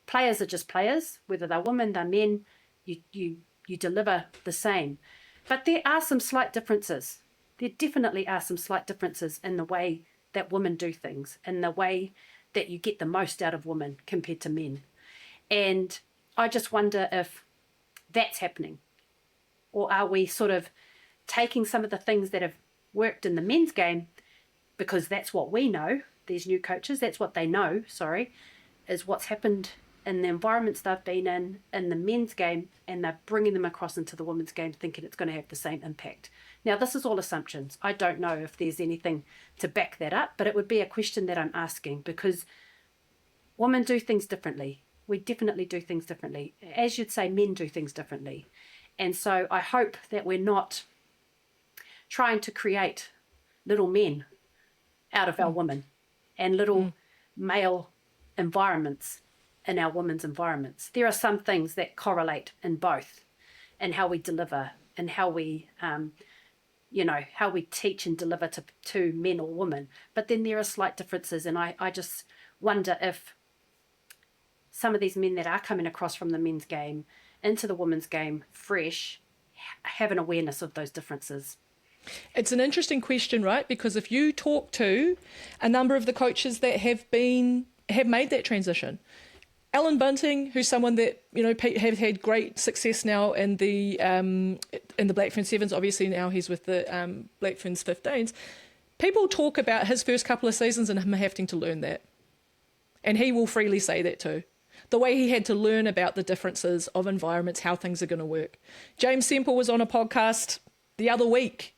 players are just players, whether they're women, they're men, you deliver the same. But there are some slight differences. There definitely are some slight differences in the way that women do things, in the way that you get the most out of women compared to men. And I just wonder if that's happening. Or are we sort of taking some of the things that have worked in the men's game, because that's what we know, these new coaches, that's what they know, is what's happened in the environments they've been in the men's game, and they're bringing them across into the women's game thinking it's going to have the same impact. Now, this is all assumptions. I don't know if there's anything to back that up, but it would be a question that I'm asking, because women do things differently. We definitely do things differently. As you'd say, men do things differently. And so I hope that we're not trying to create little men out of our women and little male environments in our women's environments. There are some things that correlate in both, in how we deliver and how we, how we teach and deliver to men or women. But then there are slight differences, and I just wonder if some of these men that are coming across from the men's game into the women's game fresh have an awareness of those differences. It's an interesting question, right? Because if you talk to a number of the coaches that have made that transition, Alan Bunting, who's someone that have had great success now in the Black Ferns Sevens. Obviously now he's with the Black Ferns 15s. People talk about his first couple of seasons and him having to learn that, and he will freely say that too. The way he had to learn about the differences of environments, how things are going to work. James Semple was on a podcast the other week.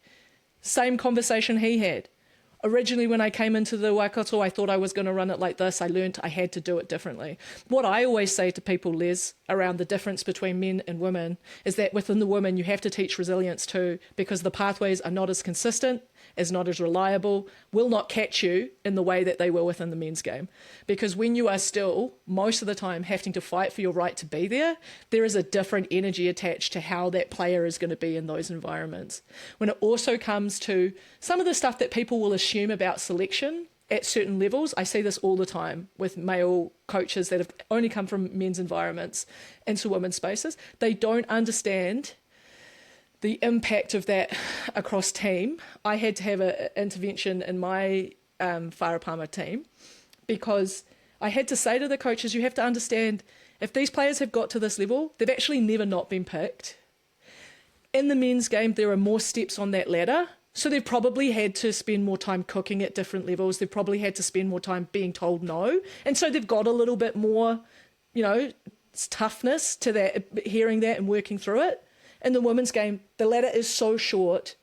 Same conversation he had. Originally, when I came into the Waikato, I thought I was going to run it like this. I learned I had to do it differently. What I always say to people, Les, around the difference between men and women is that within the women, you have to teach resilience too, because the pathways are not as consistent, is not as reliable, will not catch you in the way that they will within the men's game. Because when you are still, most of the time, having to fight for your right to be there, there is a different energy attached to how that player is going to be in those environments. When it also comes to some of the stuff that people will assume about selection at certain levels, I see this all the time with male coaches that have only come from men's environments into women's spaces. They don't understand the impact of that across team. I had to have an intervention in my Wharapama team, because I had to say to the coaches, you have to understand, if these players have got to this level, they've actually never not been picked. In the men's game, there are more steps on that ladder. So they've probably had to spend more time cooking at different levels. They've probably had to spend more time being told no. And so they've got a little bit more, toughness to that, hearing that and working through it. In the women's game, the ladder is so short.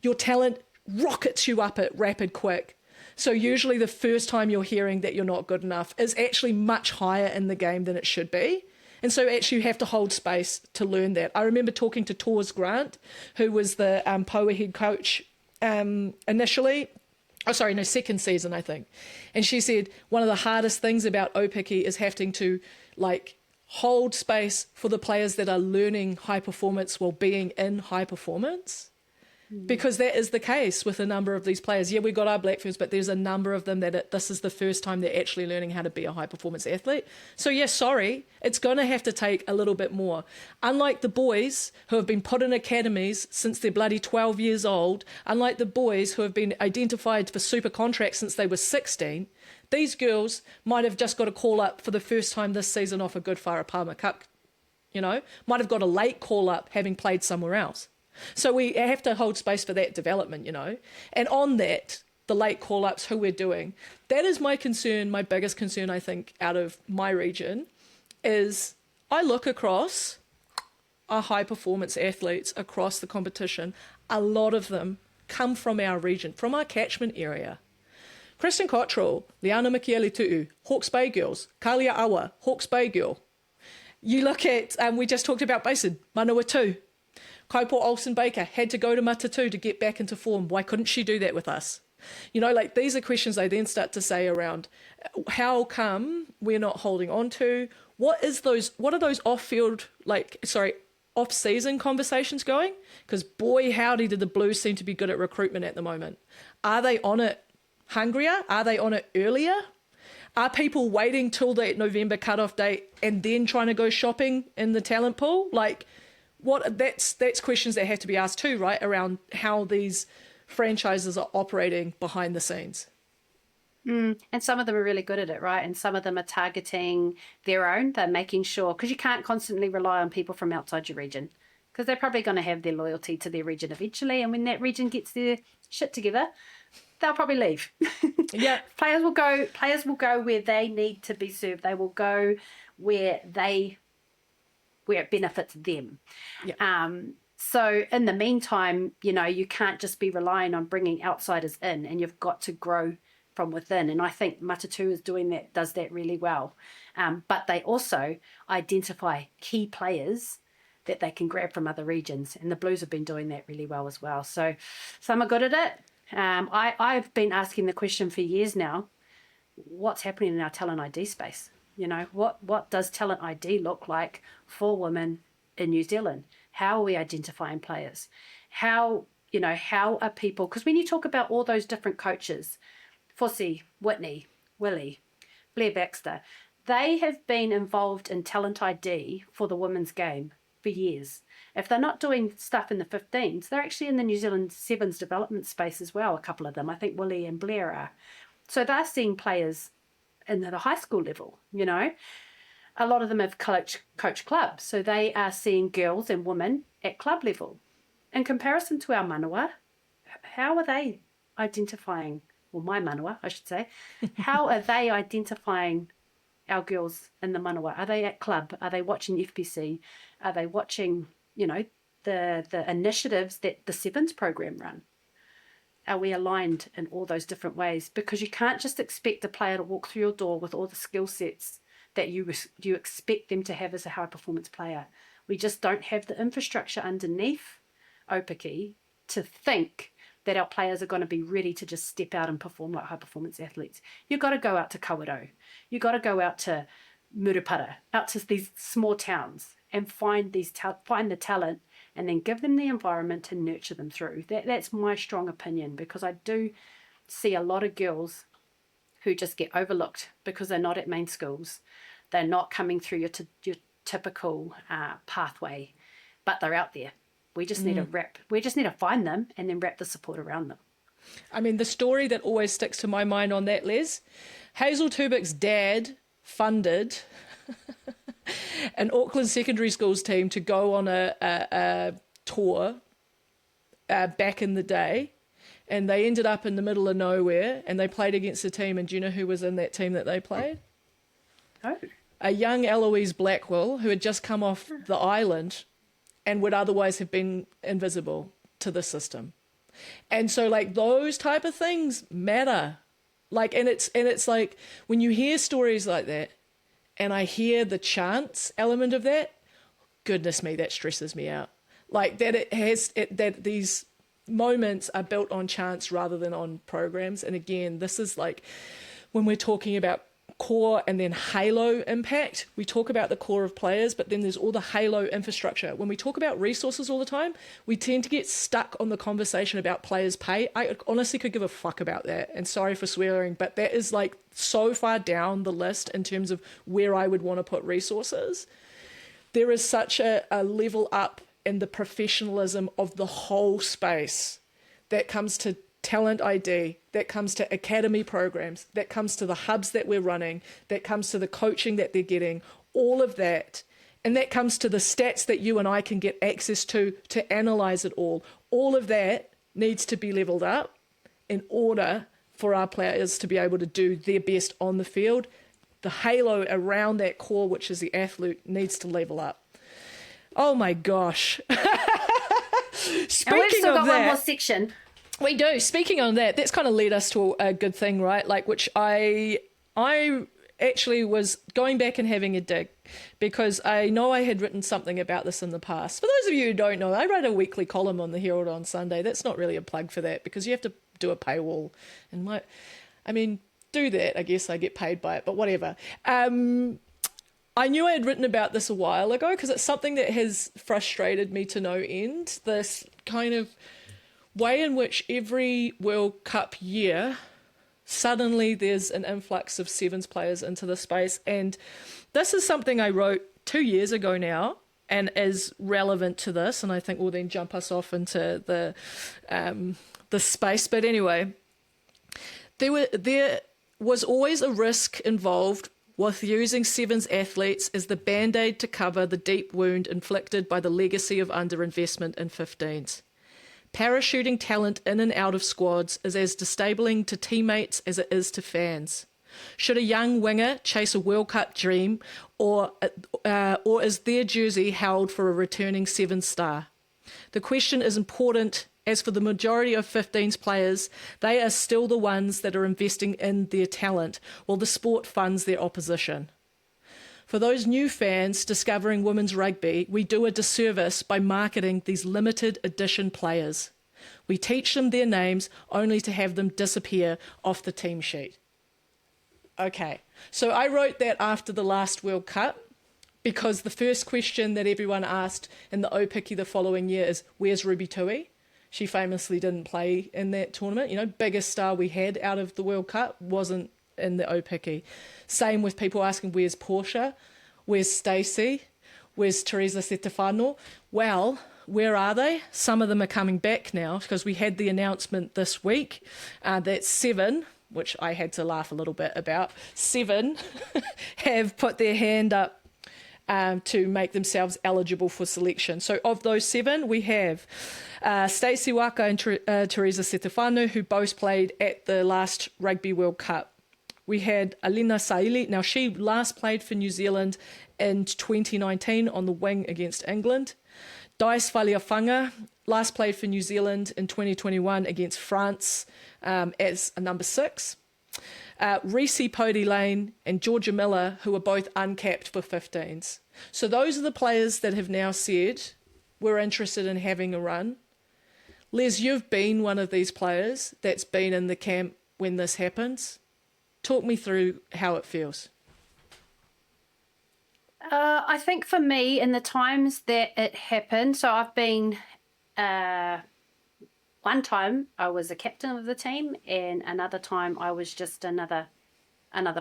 Your talent rockets you up at rapid quick. So usually the first time you're hearing that you're not good enough is actually much higher in the game than it should be. And so actually you have to hold space to learn that. I remember talking to Tors Grant, who was the POA head coach initially. Second season, I think. And she said one of the hardest things about Aupiki is having to hold space for the players that are learning high performance while being in high performance. Because that is the case with a number of these players. Yeah, we got our Black Ferns, but there's a number of them that this is the first time they're actually learning how to be a high-performance athlete. So, yeah, sorry, it's going to have to take a little bit more. Unlike the boys who have been put in academies since they're bloody 12 years old, unlike the boys who have been identified for super contracts since they were 16, these girls might have just got a call-up for the first time this season off a Good Whara Palmer Cup, might have got a late call-up having played somewhere else. So we have to hold space for that development, And on that, the late call-ups, who we're doing, that is my concern, my biggest concern, I think, out of my region, is I look across our high-performance athletes across the competition. A lot of them come from our region, from our catchment area. Kristen Cottrell, Liana Mikiele-Tu'u, Hawke's Bay girls, Kalia Awa, Hawke's Bay girl. You look at, we just talked about Basin, Manawatu. Kaupō Olsen-Baker had to go to Matatu to get back into form. Why couldn't she do that with us? These are questions I then start to say around how come we're not holding on to, what are those off-season conversations going? Because boy, howdy, did the Blues seem to be good at recruitment at the moment. Are they on it hungrier? Are they on it earlier? Are people waiting till that November cutoff date and then trying to go shopping in the talent pool? That's questions that have to be asked too, right? Around how these franchises are operating behind the scenes. And some of them are really good at it, right? And some of them are targeting their own. They're making sure, because you can't constantly rely on people from outside your region, because they're probably going to have their loyalty to their region eventually. And when that region gets their shit together, they'll probably leave. Yeah. Players will go where they need to be served. They will go where it benefits them. Yeah. So in the meantime, you can't just be relying on bringing outsiders in, and you've got to grow from within. And I think Matatu does that really well. But they also identify key players that they can grab from other regions. And the Blues have been doing that really well as well. So some are good at it. I've been asking the question for years now, what's happening in our talent ID space? What does talent ID look like for women in New Zealand? How are we identifying players? How are people, because when you talk about all those different coaches, Fossey, Whitney, Willie, Blair Baxter, they have been involved in talent ID for the women's game for years. If they're not doing stuff in the 15s, they're actually in the New Zealand Sevens development space as well, a couple of them. I think Willie and Blair are. So they're seeing players in the high school level, A lot of them have coach clubs, so they are seeing girls and women at club level. In comparison to our manawa, how are they identifying, my manawa, I should say, how are they identifying our girls in the manawa? Are they at club? Are they watching FPC? Are they watching, the initiatives that the Sevens program run? Are we aligned in all those different ways? Because you can't just expect a player to walk through your door with all the skill sets that you expect them to have as a high performance player. We just don't have the infrastructure underneath Aupiki to think that our players are going to be ready to just step out and perform like high performance athletes. You've got to go out to Kawerau. You've got to go out to Murupara, out to these small towns and find the talent and then give them the environment to nurture them through. That's my strong opinion, because I do see a lot of girls who just get overlooked because they're not at main schools. They're not coming through your typical pathway, but they're out there. We just need to find them and then wrap the support around them. I mean, the story that always sticks to my mind on that, Les, Hazel Tubick's dad funded an Auckland secondary schools team to go on a tour back in the day. and they ended up in the middle of nowhere, and they played against a team, and do you know who was in that team that they played? Oh. A young Eloise Blackwell who had just come off the island and would otherwise have been invisible to the system. And so like those type of things matter. Like, and it's like when you hear stories like that and I hear the chance element of that, goodness me, that stresses me out. Like that these moments are built on chance rather than on programs. And again, this is like when we're talking about core and then halo impact, we talk about the core of players, but then there's all the halo infrastructure. When we talk about resources all the time, we tend to get stuck on the conversation about players' pay. I honestly could give a fuck about that, and sorry for swearing, but that is like so far down the list in terms of where I would want to put resources. There is such a level up in the professionalism of the whole space that comes to talent ID, that comes to academy programs, that comes to the hubs that we're running, that comes to the coaching that they're getting, all of that. And that comes to the stats that you and I can get access to analyze it all. All of that needs to be leveled up in order for our players to be able to do their best on the field. The halo around that core, which is the athlete, needs to level up. Oh my gosh. Speaking and we've still got of that, one more section. We do. Speaking on that, that's kind of led us to a good thing, right? Like, which I actually was going back and having a dig because I know I had written something about this in the past. For those of you who don't know, I write a weekly column on the Herald on Sunday. That's not really a plug for that because you have to do a paywall. And do that. I guess I get paid by it, but whatever. I knew I had written about this a while ago because it's something that has frustrated me to no end. This kind of way in which every World Cup year, suddenly there's an influx of sevens players into the space. And this is something I wrote 2 years ago now and is relevant to this. And I think will then jump us off into the space. But anyway, there was always a risk involved with using sevens athletes as the band-aid to cover the deep wound inflicted by the legacy of underinvestment in 15s. Parachuting talent in and out of squads is as destabilizing to teammates as it is to fans. Should a young winger chase a World Cup dream, or is their jersey held for a returning seven star? The question is important, as for the majority of 15s players, they are still the ones that are investing in their talent, while the sport funds their opposition. For those new fans discovering women's rugby, we do a disservice by marketing these limited edition players. We teach them their names only to have them disappear off the team sheet. Okay, so I wrote that after the last World Cup because the first question that everyone asked in the Aupiki the following year is, where's Ruby Tui? She famously didn't play in that tournament. You know, biggest star we had out of the World Cup wasn't in the Aupiki. Same with people asking, where's Portia? Where's Stacey? Where's Teresa Setefano? Well, where are they? Some of them are coming back now because we had the announcement this week that 7, which I had to laugh a little bit about, 7 have put their hand up to make themselves eligible for selection. So of those 7, we have Stacey Waka and Teresa Setefano, who both played at the last Rugby World Cup. We had Alina Saili. Now, she last played for New Zealand in 2019 on the wing against England. Dice Faliafanga last played for New Zealand in 2021 against France as a number 6. Reese Pody Lane and Georgia Miller, who are both uncapped for 15s. So those are the players that have now said, we're interested in having a run. Les, you've been one of these players that's been in the camp when this happens. Talk me through how it feels. I think for me, in the times that it happened, so I've been, one time I was a captain of the team, and another time I was just another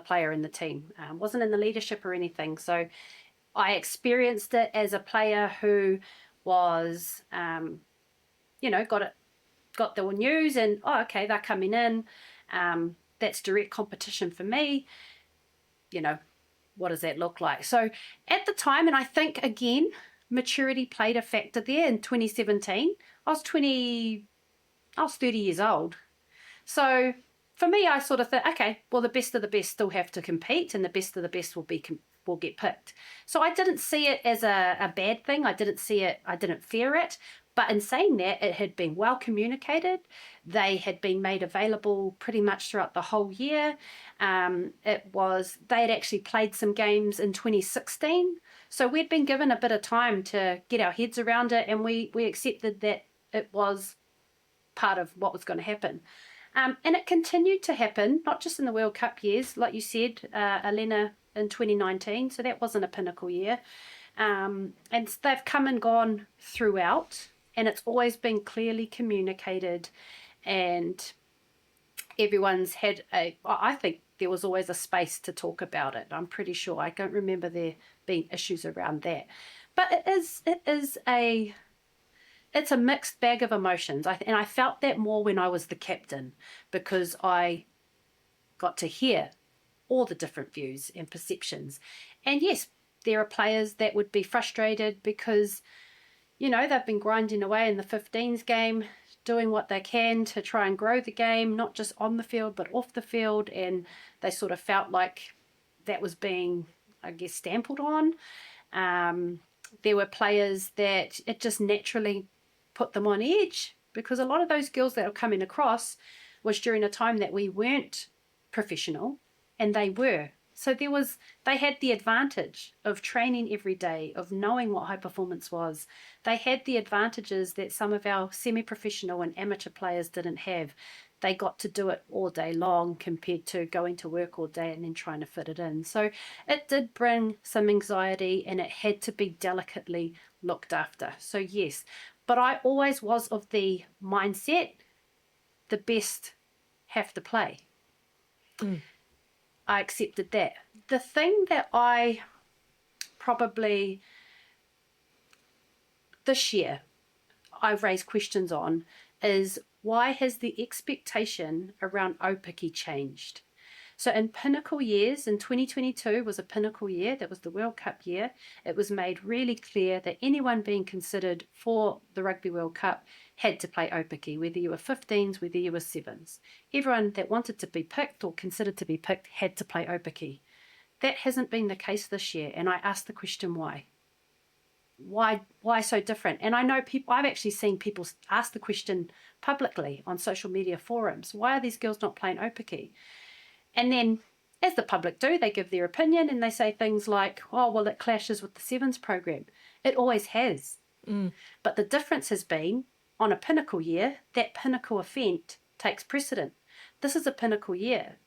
player in the team. Wasn't in the leadership or anything. So I experienced it as a player who was, got the news and, okay, they're coming in. That's direct competition for me. What does that look like? So at the time, and I think, again, maturity played a factor there in 2017. I was 20, I was 30 years old. So for me, I sort of think, okay, well, the best of the best still have to compete, and the best of the best will get picked. So I didn't see it as a bad thing. I didn't fear it. But in saying that, it had been well communicated. They had been made available pretty much throughout the whole year. They had actually played some games in 2016. So we'd been given a bit of time to get our heads around it, and we accepted that it was part of what was going to happen. And it continued to happen, not just in the World Cup years, like you said, Elena, in 2019. So that wasn't a pinnacle year. And they've come and gone throughout, and it's always been clearly communicated, and everyone's had I think there was always a space to talk about it. I'm pretty sure. I don't remember there being issues around that. But it's a mixed bag of emotions. And I felt that more when I was the captain, because I got to hear all the different views and perceptions. And yes, there are players that would be frustrated because, they've been grinding away in the 15s game, doing what they can to try and grow the game, not just on the field, but off the field. And they sort of felt like that was being, I guess, stampled on. There were players that it just naturally put them on edge, because a lot of those girls that were coming across was during a time that we weren't professional, and they were. So they had the advantage of training every day, of knowing what high performance was. They had the advantages that some of our semi-professional and amateur players didn't have. They got to do it all day long compared to going to work all day and then trying to fit it in. So it did bring some anxiety, and it had to be delicately looked after. So yes, but I always was of the mindset, the best have to play. I accepted that. The thing that I probably this year I've raised questions on is, why has the expectation around Aupiki changed? So in pinnacle years, in 2022 was a pinnacle year, that was the World Cup year. It was made really clear that anyone being considered for the Rugby World Cup had to play Aupiki, whether you were 15s, whether you were 7s. Everyone that wanted to be picked or considered to be picked had to play Aupiki. That hasn't been the case this year, and I asked the question why. Why so different? And I know I've actually seen people ask the question publicly on social media forums. Why are these girls not playing Aupiki? And then, as the public do, they give their opinion, and they say things like, oh, well, it clashes with the Sevens program. It always has. But the difference has been, on a pinnacle year, that pinnacle event takes precedent. This is a pinnacle year.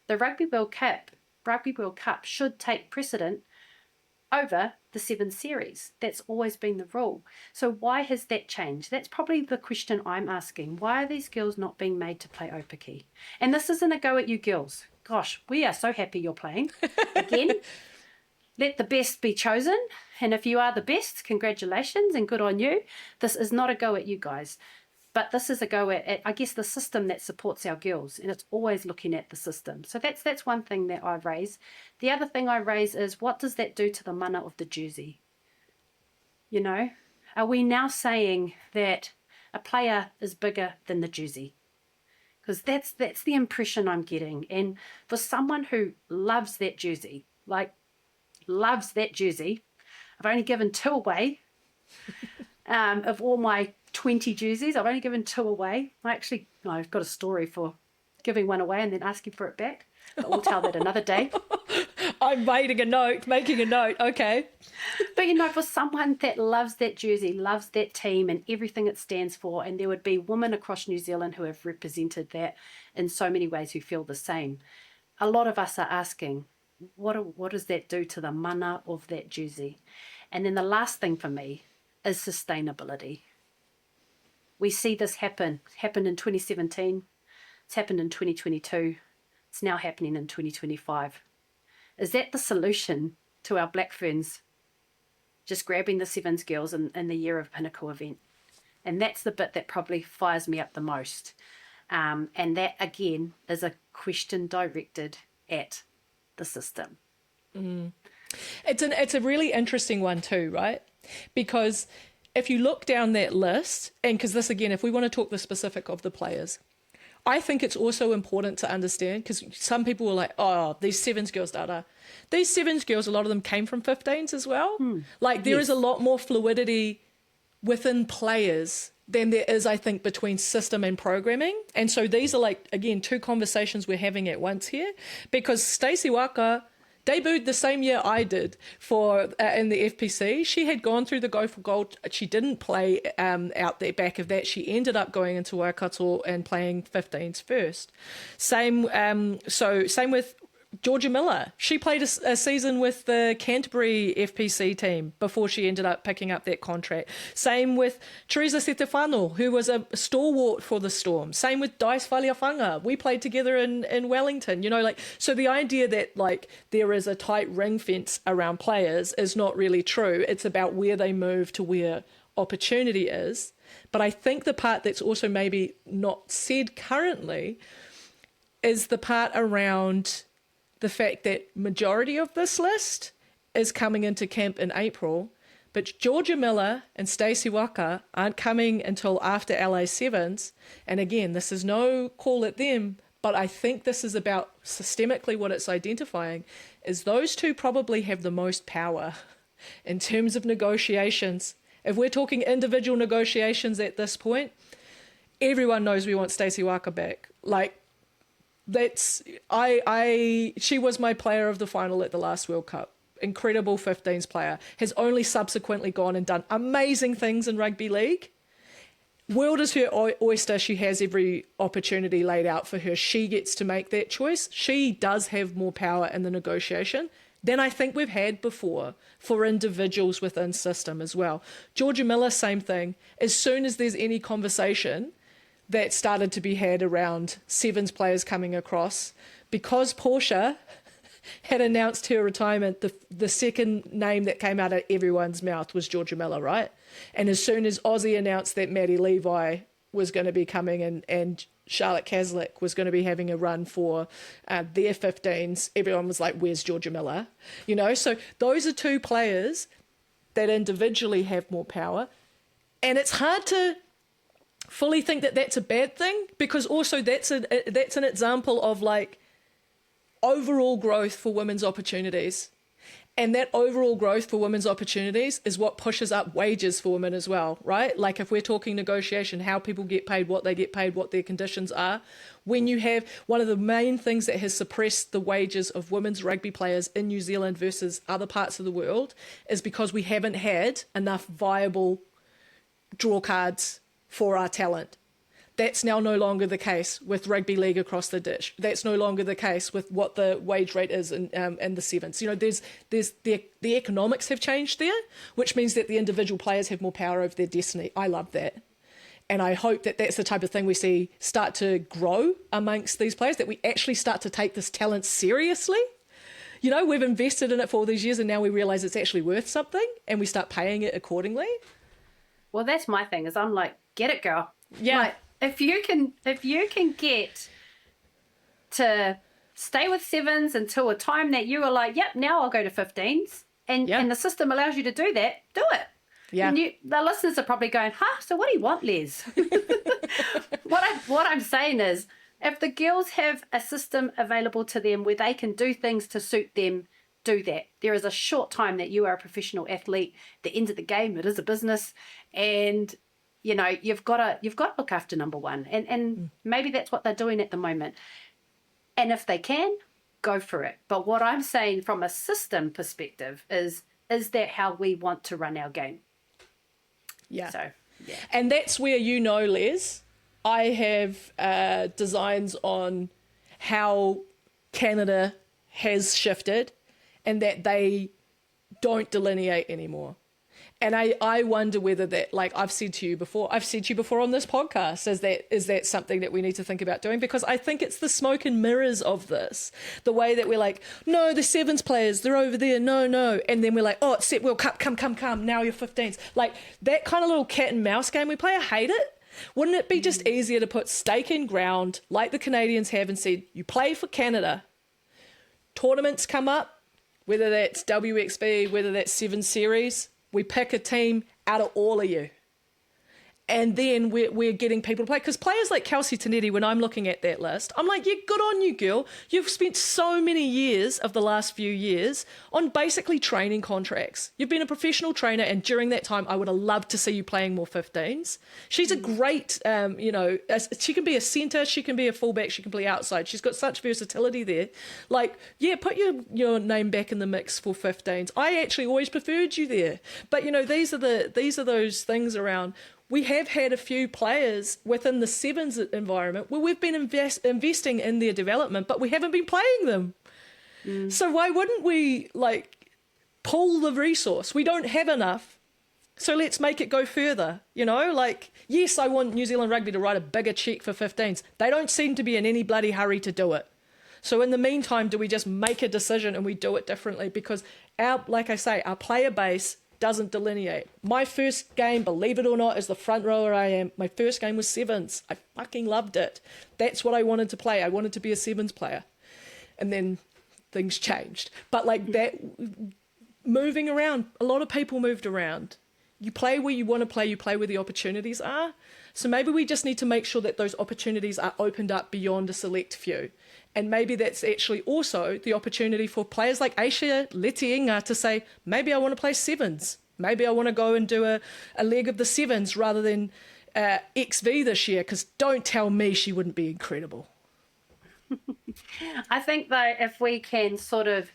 The Rugby World Cup should take precedent over the 7 series. That's always been the rule. So why has that changed? That's probably the question I'm asking. Why are these girls not being made to play Aupiki? And this isn't a go at you girls. Gosh, we are so happy you're playing. Again, let the best be chosen. And if you are the best, congratulations and good on you. This is not a go at you guys. But this is a go at, I guess, the system that supports our girls. And it's always looking at the system. So that's one thing that I raise. The other thing I raise is, what does that do to the mana of the jersey? Are we now saying that a player is bigger than the jersey? Because that's the impression I'm getting. And for someone who loves that jersey, I've only given 2 away. Of all my 20 jerseys, I've only given 2 away. I've got a story for giving one away and then asking for it back. But we'll tell that another day. I'm making a note. Okay. But, for someone that loves that jersey, loves that team and everything it stands for, and there would be women across New Zealand who have represented that in so many ways who feel the same. A lot of us are asking, what does that do to the mana of that jersey? And then the last thing for me is sustainability. We see this happened in 2017. It's happened in 2022. It's now happening in 2025. Is that the solution to our Black Ferns just grabbing the Sevens girls in the year of pinnacle event? And that's the bit that probably fires me up the most. And that, again, is a question directed at the system. It's a really interesting one too, right? Because if you look down that list, and because this, again, if we want to talk the specific of the players, I think it's also important to understand, because some people were like, oh, these Sevens girls, data. These Sevens girls, a lot of them came from 15s as well. Like, there is a lot more fluidity within players than there is, I think, between system and programming. And so these are, like, again, two conversations we're having at once here, because Stacey Waka debuted the same year I did for in the FPC. She had gone through the Go for Gold. She didn't play out the back of that. She ended up going into Waikato and playing 15s first. Same with Georgia Miller. She played a season with the Canterbury FPC team before she ended up picking up that contract. Same with Teresa Setefano, who was a stalwart for the Storm. Same with Dice Faliafanga. We played together in Wellington. You know, like, so the idea that, like, there is a tight ring fence around players is not really true. It's about where they move to where opportunity is. But I think the part that's also maybe not said currently is the part around the fact that majority of this list is coming into camp in April, but Georgia Miller and Stacey Waka aren't coming until after LA Sevens. And again, this is no call at them, but I think this is about systemically what it's identifying is those two probably have the most power in terms of negotiations. If we're talking individual negotiations at this point, everyone knows we want Stacey Waka back. Like, she was my player of the final at the last World Cup. Incredible 15s player. Has only subsequently gone and done amazing things in rugby league. World is her oyster. She has every opportunity laid out for her. She gets to make that choice. She does have more power in the negotiation than I think we've had before for individuals within system as well. Georgia Miller, same thing. As soon as there's any conversation that started to be had around Sevens players coming across, because Portia had announced her retirement, the second name that came out of everyone's mouth was Georgia Miller, right? And as soon as Aussie announced that Maddie Levi was going to be coming and Charlotte Caslick was going to be having a run for their 15s, everyone was like, where's Georgia Miller? You know, so those are two players that individually have more power. And it's hard to fully think that that's a bad thing, because also that's an example of, like, overall growth for women's opportunities. And that overall growth for women's opportunities is what pushes up wages for women as well, right? Like, if we're talking negotiation, how people get paid, what they get paid, what their conditions are. When you have one of the main things that has suppressed the wages of women's rugby players in New Zealand versus other parts of the world is because we haven't had enough viable draw cards for our talent. That's now no longer the case with rugby league across the ditch. That's no longer the case with what the wage rate is in the Sevens. You know, there's the economics have changed there, which means that the individual players have more power over their destiny. I love that. And I hope that that's the type of thing we see start to grow amongst these players, that we actually start to take this talent seriously. You know, we've invested in it for all these years and now we realize it's actually worth something and we start paying it accordingly. Well, that's my thing, is I'm like, get it, girl. Yeah. Like, if you can get to stay with Sevens until a time that you are like, yep, now I'll go to 15s, and the system allows you to do that, do it. Yeah. And the listeners are probably going, so what do you want, Les? What I'm saying is, if the girls have a system available to them where they can do things to suit them, do that. There is a short time that you are a professional athlete. The end of the game, it is a business, and you know, you've got to look after number one. And maybe that's what they're doing at the moment. And if they can, go for it. But what I'm saying from a system perspective is that how we want to run our game? Yeah. So, yeah. And that's where, you know, Les, I have designs on how Canada has shifted and that they don't delineate anymore. And I wonder whether that, like I've said to you before on this podcast, is that something that we need to think about doing? Because I think it's the smoke and mirrors of this. The way that we're like, no, the Sevens players, they're over there, no. And then we're like, oh, it's set World Cup, come, now you're 15s. Like that kind of little cat and mouse game we play, I hate it. Wouldn't it be just easier to put stake in ground like the Canadians have and said, you play for Canada, tournaments come up, whether that's WXB, whether that's Seven Series, we pick a team out of all of you. And then we're getting people to play. Because players like Kelsey Tanetti, when I'm looking at that list, I'm like, yeah, good on you, girl. You've spent so many years of the last few years on basically training contracts. You've been a professional trainer, and during that time, I would have loved to see you playing more 15s. She's a great, she can be a centre, she can be a fullback, she can play outside. She's got such versatility there. Like, yeah, put your name back in the mix for 15s. I actually always preferred you there. But, these are those things around. We have had a few players within the sevens environment where we've been investing in their development, but we haven't been playing them. So why wouldn't we pull the resource? We don't have enough, so let's make it go further. Yes, I want New Zealand Rugby to write a bigger cheque for 15s. They don't seem to be in any bloody hurry to do it. So in the meantime, do we just make a decision and we do it differently? Because our player base doesn't delineate. My first game, believe it or not, as the front rower I am, my first game was sevens. I fucking loved it. That's what I wanted to play. I wanted to be a sevens player. And then things changed. But that, moving around, a lot of people moved around. You play where you want to play, you play where the opportunities are. So maybe we just need to make sure that those opportunities are opened up beyond a select few. And maybe that's actually also the opportunity for players like Aisha Letienga to say, maybe I want to play sevens. Maybe I want to go and do a leg of the sevens rather than XV this year, because don't tell me she wouldn't be incredible. I think, though, if we can sort of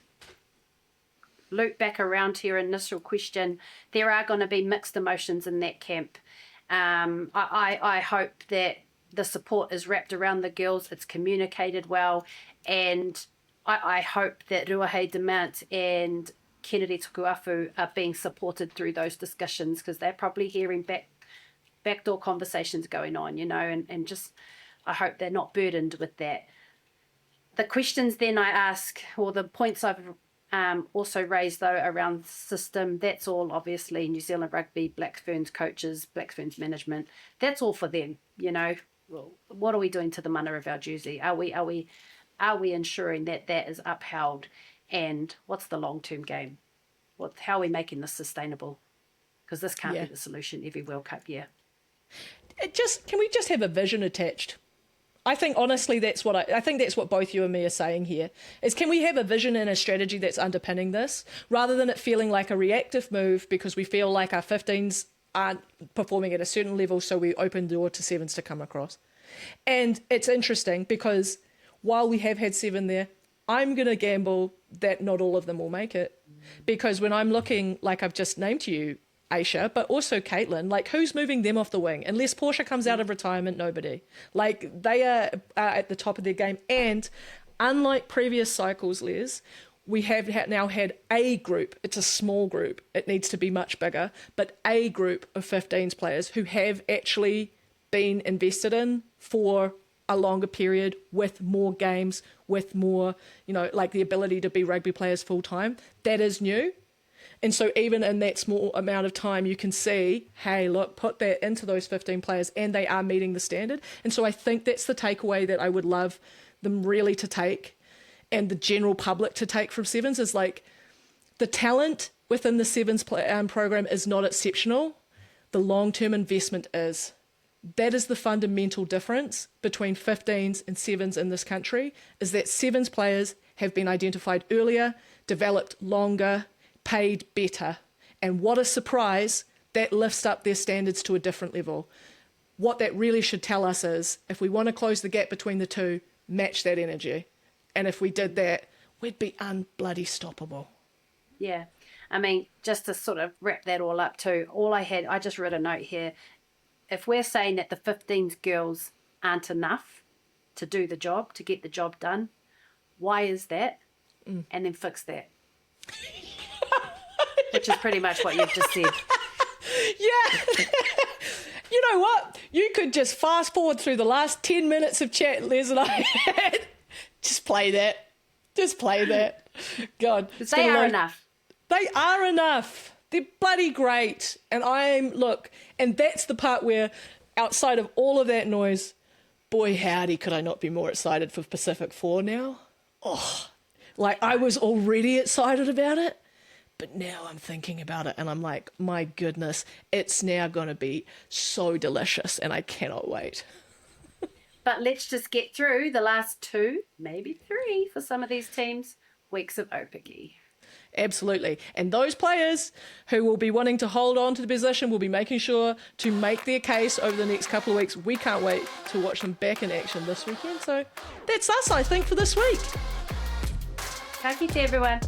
loop back around to your initial question, there are going to be mixed emotions in that camp. I hope that the support is wrapped around the girls, it's communicated well, and I hope that Ruahei Demant and Kennedy Tukuafu are being supported through those discussions, because they're probably hearing backdoor conversations going on, and just I hope they're not burdened with that. The questions then I ask, or the points I've also raised, though, around the system, that's all obviously New Zealand Rugby, Black Ferns coaches, Black Ferns management, that's all for them, Well, what are we doing to the mana of our jersey? Are we ensuring that is upheld? And what's the long-term game? How are we making this sustainable? Because this can't be the solution every World Cup year. Can we just have a vision attached? I think honestly that's what I think that's what both you and me are saying here, is can we have a vision and a strategy that's underpinning this, rather than it feeling like a reactive move because we feel like our 15s aren't performing at a certain level, so we open the door to sevens to come across. And it's interesting because while we have had 7 there, I'm going to gamble that not all of them will make it. Because when I'm looking, like I've just named to you, Aisha, but also Caitlin, who's moving them off the wing? Unless Portia comes out of retirement, nobody. They are at the top of their game. And unlike previous cycles, Les, we have now had a group. It's a small group. It needs to be much bigger. But a group of 15s players who have actually been invested in for a longer period, with more games, with more, the ability to be rugby players full time. That is new. And so even in that small amount of time, you can see, hey, look, put that into those 15 players and they are meeting the standard. And so I think that's the takeaway that I would love them really to take, and the general public to take from sevens, is the talent within the sevens program is not exceptional. The long-term investment is. That is the fundamental difference between 15s and sevens in this country, is that sevens players have been identified earlier, developed longer, paid better. And what a surprise, that lifts up their standards to a different level. What that really should tell us is, if we want to close the gap between the two, match that energy. And if we did that, we'd be unbloody stoppable. Yeah. I mean, just to sort of wrap that all up too, I just wrote a note here. If we're saying that the 15s girls aren't enough to do the job, to get the job done, why is that? And then fix that. Which is pretty much what you've just said. Yeah. You know what? You could just fast forward through the last 10 minutes of chat Les and I had. Just play that. Just play that. God. They are enough. They are enough. They're bloody great. And and that's the part where, outside of all of that noise, boy howdy, could I not be more excited for Pacific 4 now? I was already excited about it, But now I'm thinking about it and I'm like, my goodness, it's now going to be so delicious and I cannot wait. But let's just get through the last 2, maybe 3 for some of these teams, weeks of Aupiki. Absolutely. And those players who will be wanting to hold on to the position will be making sure to make their case over the next couple of weeks. We can't wait to watch them back in action this weekend. So that's us, I think, for this week. Ka kite, everyone.